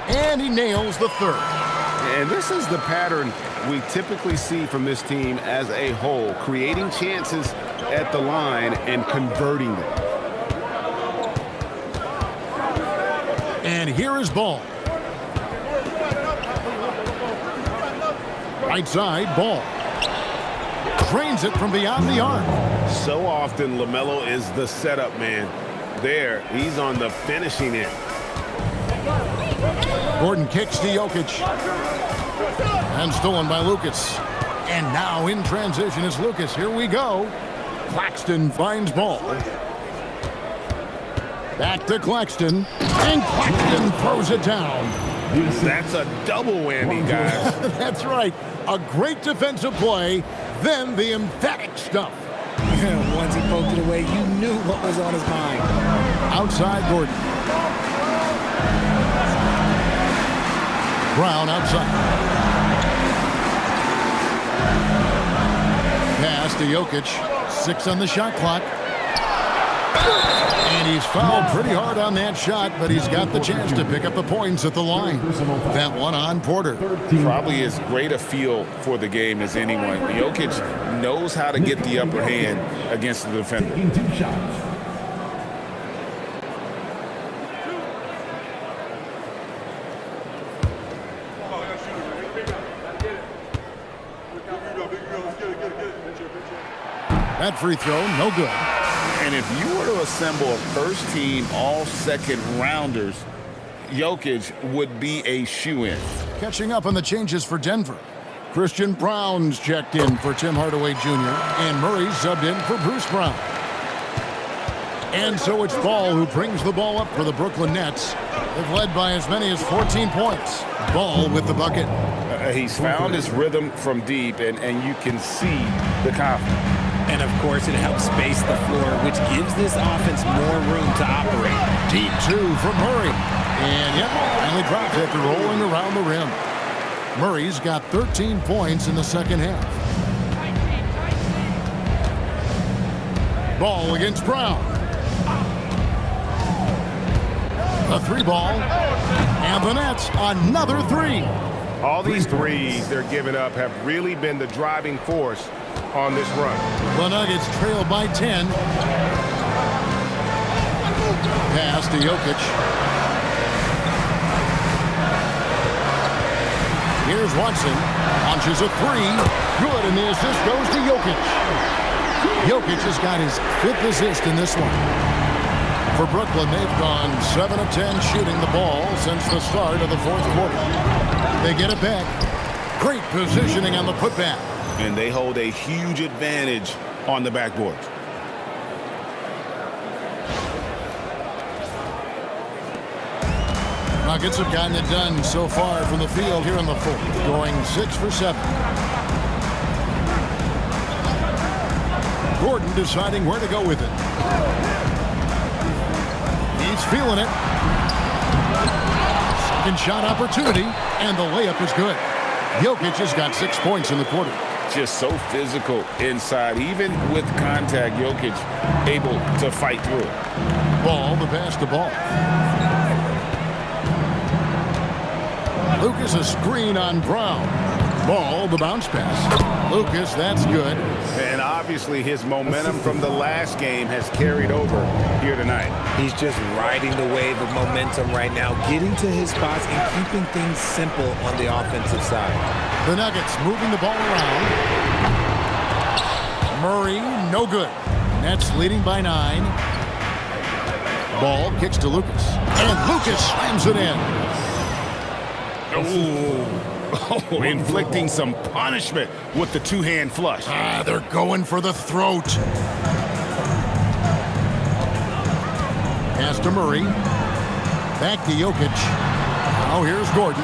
[SPEAKER 1] And he nails the third.
[SPEAKER 2] And this is the pattern we typically see from this team as a whole, creating chances at the line and converting them.
[SPEAKER 1] And here is Ball. Right side, Ball. Drains it from beyond the arc.
[SPEAKER 2] So often, LaMelo is the setup man. There, he's on the finishing end.
[SPEAKER 1] Gordon kicks to Jokic. And stolen by Lucas. And now in transition is Lucas. Here we go. Claxton finds ball. Back to Claxton. And Claxton throws it down.
[SPEAKER 10] That's a double whammy, guys.
[SPEAKER 1] That's right. A great defensive play, then the emphatic stuff.
[SPEAKER 3] Once he poked it away, you knew what was on his mind.
[SPEAKER 1] Outside Gordon. Brown outside. Pass to Jokic. 6 on the shot clock. And he's fouled pretty hard on that shot, but he's got the chance to pick up the points at the line. That one on Porter.
[SPEAKER 2] Probably as great a feel for the game as anyone. Jokic knows how to get the upper hand against the defender.
[SPEAKER 1] That free throw, no good.
[SPEAKER 2] And if you were to assemble a first-team all-second rounders, Jokic would be a shoo-in.
[SPEAKER 1] Catching up on the changes for Denver. Christian Brown's checked in for Tim Hardaway Jr. and Murray's subbed in for Bruce Brown. And so it's Ball who brings the ball up for the Brooklyn Nets. They've led by as many as 14 points. Ball with the bucket.
[SPEAKER 2] He's found his rhythm from deep, and you can see the confidence.
[SPEAKER 3] And, of course, it helps space the floor, which gives this offense more room to operate.
[SPEAKER 1] Deep 2 from Murray. And, yep, finally dropped after rolling around the rim. Murray's got 13 points in the second half. Ball against Brown. A 3 ball. And the Nets, another 3.
[SPEAKER 10] All these threes they're giving up have really been the driving force on this run.
[SPEAKER 1] The Nuggets trail by 10. Pass to Jokic. Here's Watson. Launches a 3. Good, and the assist goes to Jokic. Jokic has got his 5th assist in this one. For Brooklyn, they've gone 7 of 10 shooting the ball since the start of the 4th quarter. They get it back. Great positioning on the putback.
[SPEAKER 2] And they hold a huge advantage on the backboard.
[SPEAKER 1] Nuggets have gotten it done so far from the field here in the 4th, going 6 for 7. Gordon deciding where to go with it. He's feeling it. Second shot opportunity, and the layup is good. Jokic has got 6 points in the quarter.
[SPEAKER 2] Just so physical inside. Even with contact, Jokic able to fight through it.
[SPEAKER 1] Ball, the pass to Ball. Lucas, a screen on Brown. Ball, the bounce pass. Lucas, that's good.
[SPEAKER 2] And obviously his momentum from the last game has carried over here tonight.
[SPEAKER 3] He's just riding the wave of momentum right now, getting to his spots and keeping things simple on the offensive side.
[SPEAKER 1] The Nuggets moving the ball around. Murray, no good. Nets leading by 9. Ball kicks to Lucas. And Lucas slams it in.
[SPEAKER 2] Oh, inflicting some punishment with the 2-hand flush.
[SPEAKER 1] They're going for the throat. Pass to Murray. Back to Jokic. Now here's Gordon.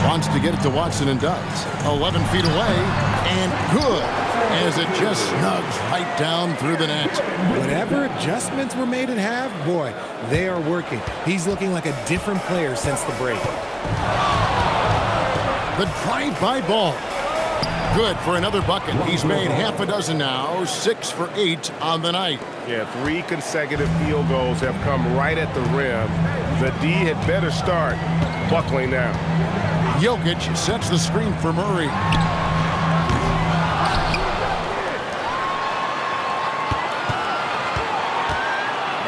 [SPEAKER 1] Wants to get it to Watson and does. 11 feet away. And good. As it just snugs right down through the net.
[SPEAKER 3] Whatever adjustments were made at half, boy, they are working. He's looking like a different player since the break.
[SPEAKER 1] The drive-by Ball. Good for another bucket. He's made half a dozen now. 6 for 8 on the night.
[SPEAKER 10] Yeah, 3 consecutive field goals have come right at the rim. The D had better start buckling now.
[SPEAKER 1] Jokic sets the screen for Murray.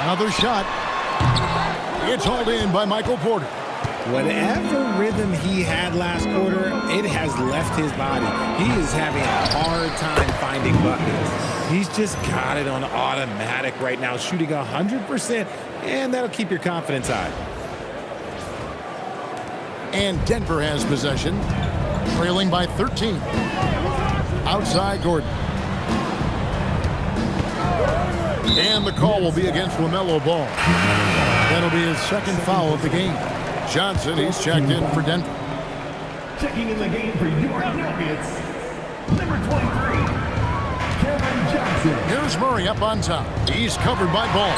[SPEAKER 1] Another shot. It's hauled in by Michael Porter.
[SPEAKER 3] Whatever rhythm he had last quarter, it has left his body. He is having a hard time finding buckets. He's just got it on automatic right now, shooting 100%, and that'll keep your confidence high.
[SPEAKER 1] And Denver has possession, trailing by 13. Outside Gordon. And the call will be against LaMelo Ball. That'll be his second foul of the game. Johnson, he's checked in for Denver.
[SPEAKER 6] Checking in the game for your Nuggets, number 23, Kevin Johnson.
[SPEAKER 1] Here's Murray up on top. He's covered by Ball.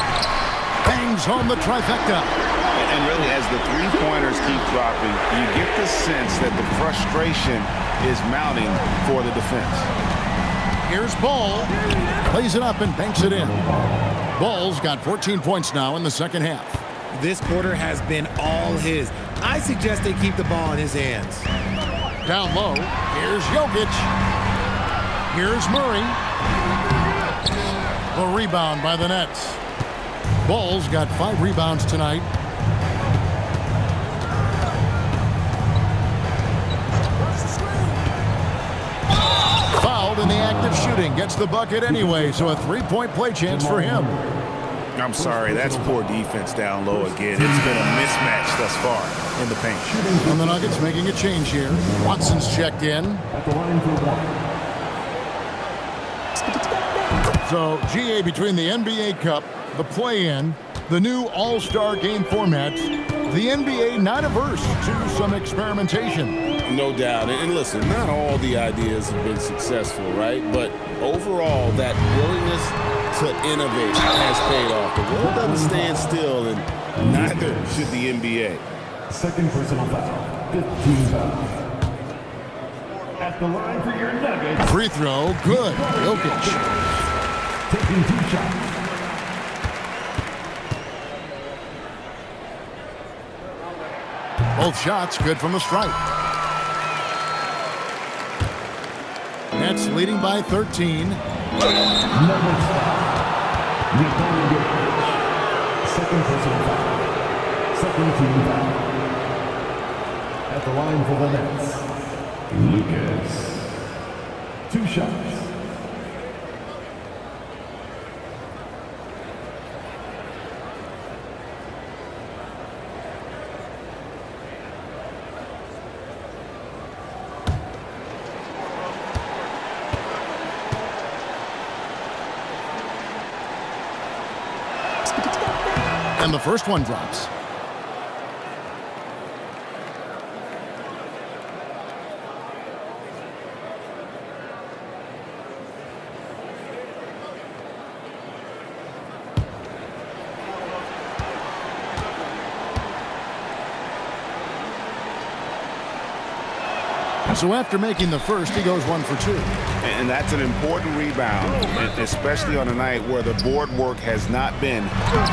[SPEAKER 1] Bangs home the trifecta.
[SPEAKER 2] And really, as the three-pointers keep dropping, you get the sense that the frustration is mounting for the defense.
[SPEAKER 1] Here's Ball. Plays it up and banks it in. Ball's got 14 points now in the second half.
[SPEAKER 3] This quarter has been all his. I suggest they keep the ball in his hands.
[SPEAKER 1] Down low, here's Jokic. Here's Murray. The rebound by the Nets. Ball's got 5 rebounds tonight. Fouled in the act of shooting. Gets the bucket anyway, so a 3-point play chance for him.
[SPEAKER 2] I'm sorry, that's poor defense down low again. It's been a mismatch thus far in the paint.
[SPEAKER 1] And the Nuggets making a change here. Watson's checked in.
[SPEAKER 6] At the line for 1.
[SPEAKER 1] So, GA, between the NBA Cup, the play-in, the new All-Star game format, the NBA not averse to some experimentation.
[SPEAKER 2] No doubt. And listen, not all the ideas have been successful, right? But overall, that willingness to innovate has paid off. The world doesn't stand still, and neither should the NBA.
[SPEAKER 6] Second personal foul, 15 foul. At the line for your Nuggets,
[SPEAKER 1] Free throw, good. Jokic.
[SPEAKER 6] taking 2 shots.
[SPEAKER 1] Both shots good from the stripe. Nets leading by 13.
[SPEAKER 6] Nuggets foul. Second personal foul. Second team foul. At the line for the Nets, Lucas. 2 shots.
[SPEAKER 1] And the first one drops. So after making the first, he goes 1 for 2.
[SPEAKER 2] And that's an important rebound, especially on a night where the board work has not been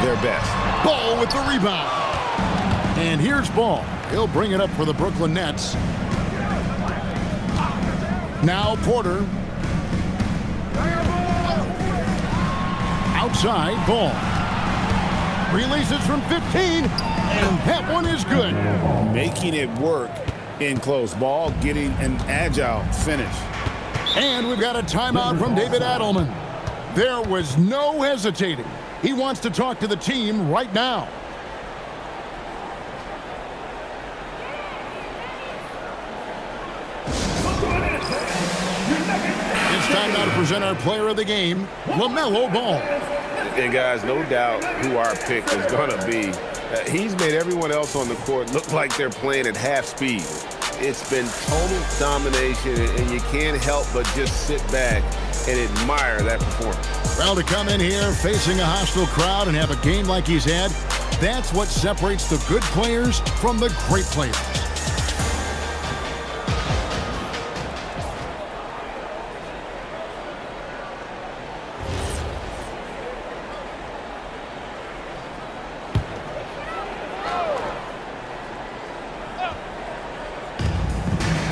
[SPEAKER 2] their best.
[SPEAKER 1] Ball with the rebound. And here's Ball. He'll bring it up for the Brooklyn Nets. Now Porter. Outside, Ball. Releases from 15, and that one is good.
[SPEAKER 2] Making it work in close. Ball getting an agile finish.
[SPEAKER 1] And we've got a timeout from David Adelman. There was no hesitating. He wants to talk to the team right now. It's time now to present our player of the game, LaMelo Ball.
[SPEAKER 10] And guys, no doubt who our pick is going to be. He's made everyone else on the court look like they're playing at half speed. It's been total domination, and you can't help but just sit back and admire that performance.
[SPEAKER 1] Well, to come in here facing a hostile crowd and have a game like he's had, that's what separates the good players from the great players.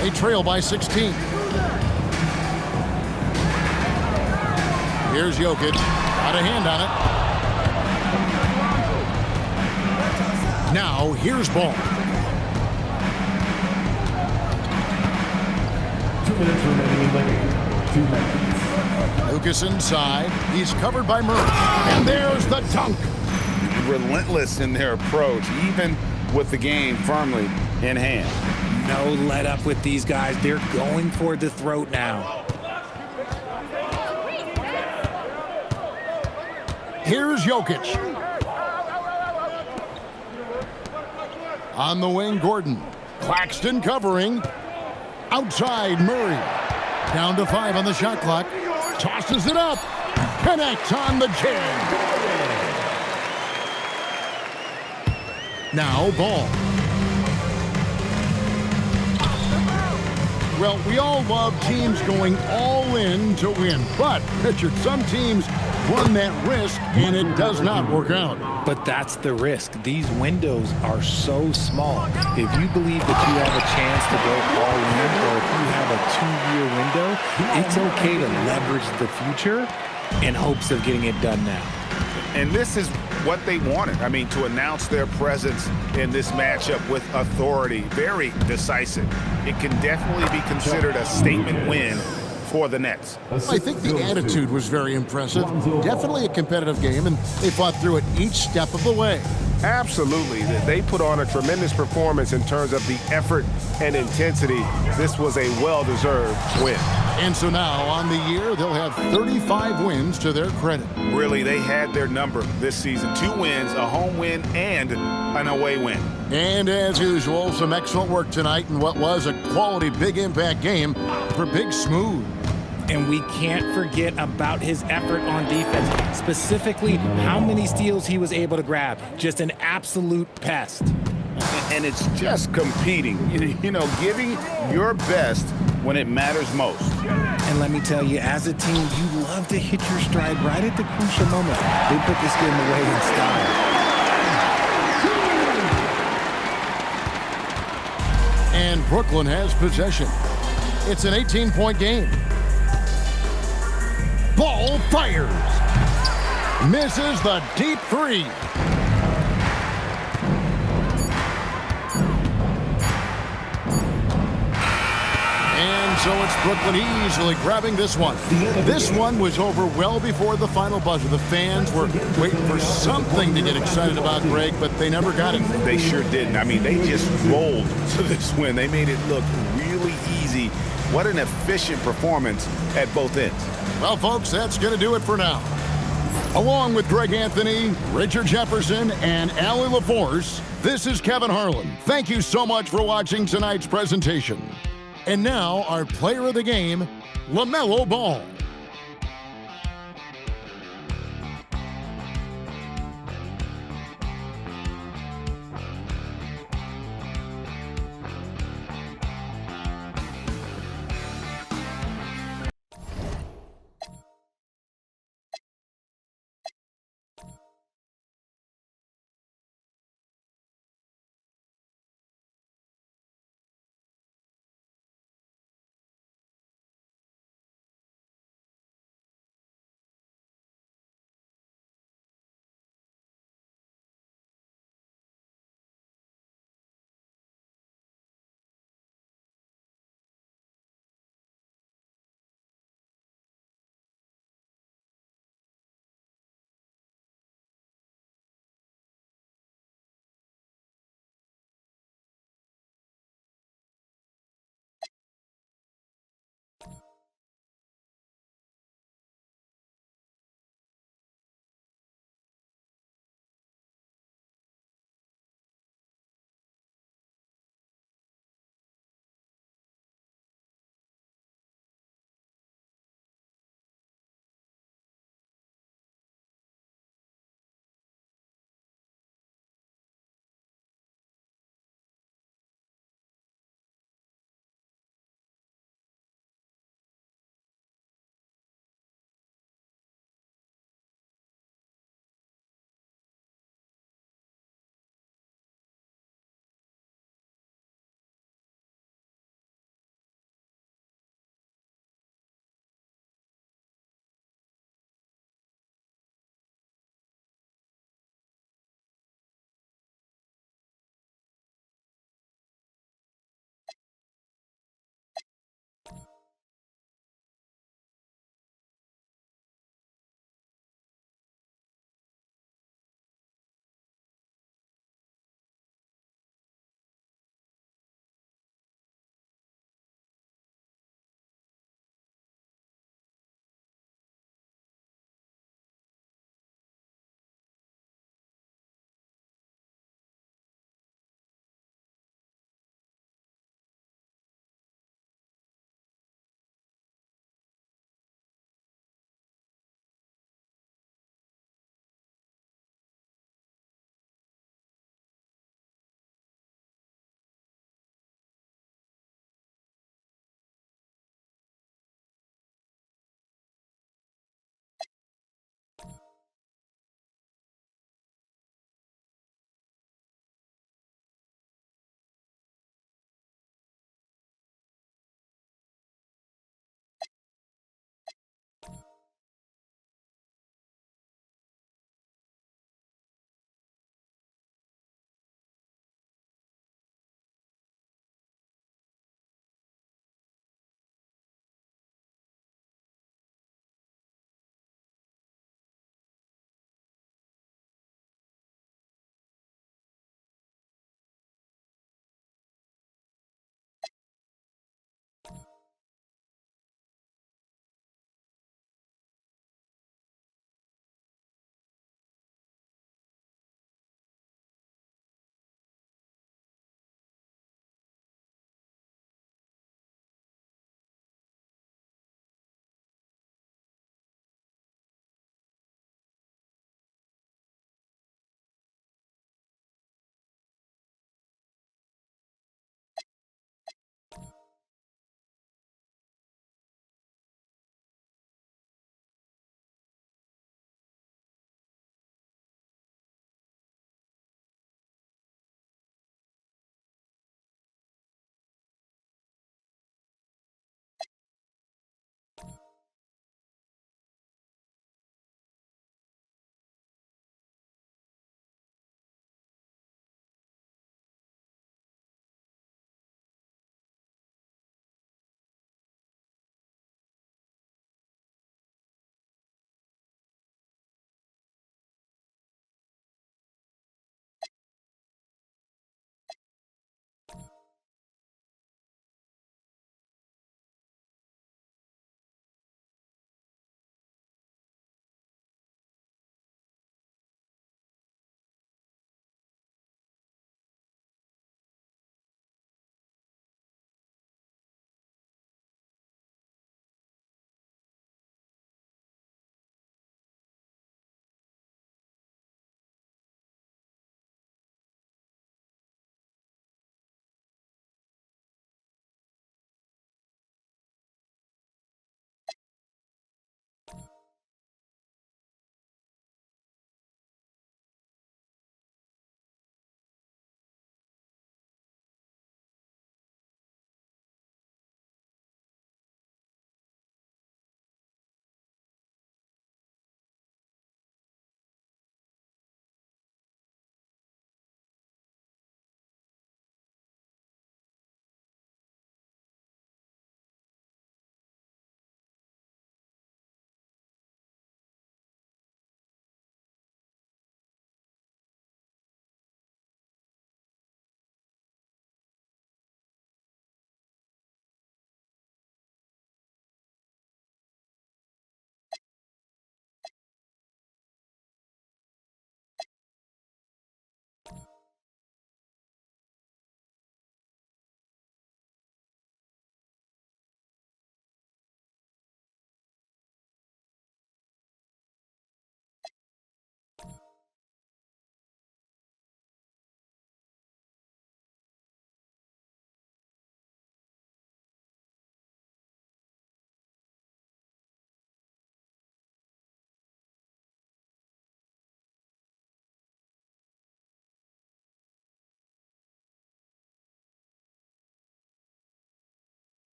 [SPEAKER 1] They trail by 16. Here's Jokic. Got a hand on it. Now, here's Ball.
[SPEAKER 6] 2 minutes remaining in the game. 2 minutes.
[SPEAKER 1] Lucas inside. He's covered by Murray. And there's the dunk.
[SPEAKER 2] Relentless in their approach, even with the game firmly in hand.
[SPEAKER 3] No let up with these guys. They're going for the throat now.
[SPEAKER 1] Here's Jokic. On the wing, Gordon. Claxton covering. Outside, Murray. Down to 5 on the shot clock. Tosses it up. Connects on the jam. Now Ball. Well, we all love teams going all in to win. But, Richard, some teams run that risk, and it does not work out.
[SPEAKER 3] But that's the risk. These windows are so small. If you believe that you have a chance to go all in, or if you have a 2-year window, it's okay to leverage the future in hopes of getting it done now.
[SPEAKER 2] And this is what they wanted. I mean, to announce their presence in this matchup with authority, very decisive. It can definitely be considered a statement win for the Nets.
[SPEAKER 1] I think the attitude was very impressive. Definitely a competitive game, and they fought through it each step of the way.
[SPEAKER 10] Absolutely. They put on a tremendous performance in terms of the effort and intensity. This was a well-deserved win.
[SPEAKER 1] And so now, on the year, they'll have 35 wins to their credit.
[SPEAKER 2] Really, they had their number this season. 2 wins, a home win, and an away win.
[SPEAKER 1] And as usual, some excellent work tonight in what was a quality big impact game for Big Smooth.
[SPEAKER 3] And we can't forget about his effort on defense, specifically how many steals he was able to grab. Just an absolute pest.
[SPEAKER 2] And it's just competing, you know, giving your best when it matters most.
[SPEAKER 3] And let me tell you, as a team, you love to hit your stride right at the crucial moment. They put this game away in style.
[SPEAKER 1] And Brooklyn has possession. It's an 18-point game. Ball fires. Misses the deep 3. And so it's Brooklyn easily grabbing this one. This one was over well before the final buzzer. The fans were waiting for something to get excited about, Greg, but they never got it.
[SPEAKER 2] They sure didn't. I mean, they just rolled to this win. They made it look really easy. What an efficient performance at both ends.
[SPEAKER 1] Well, folks, that's going to do it for now. Along with Greg Anthony, Richard Jefferson, and Allie LaForce, this is Kevin Harlan. Thank you so much for watching tonight's presentation. And now, our player of the game, LaMelo Ball.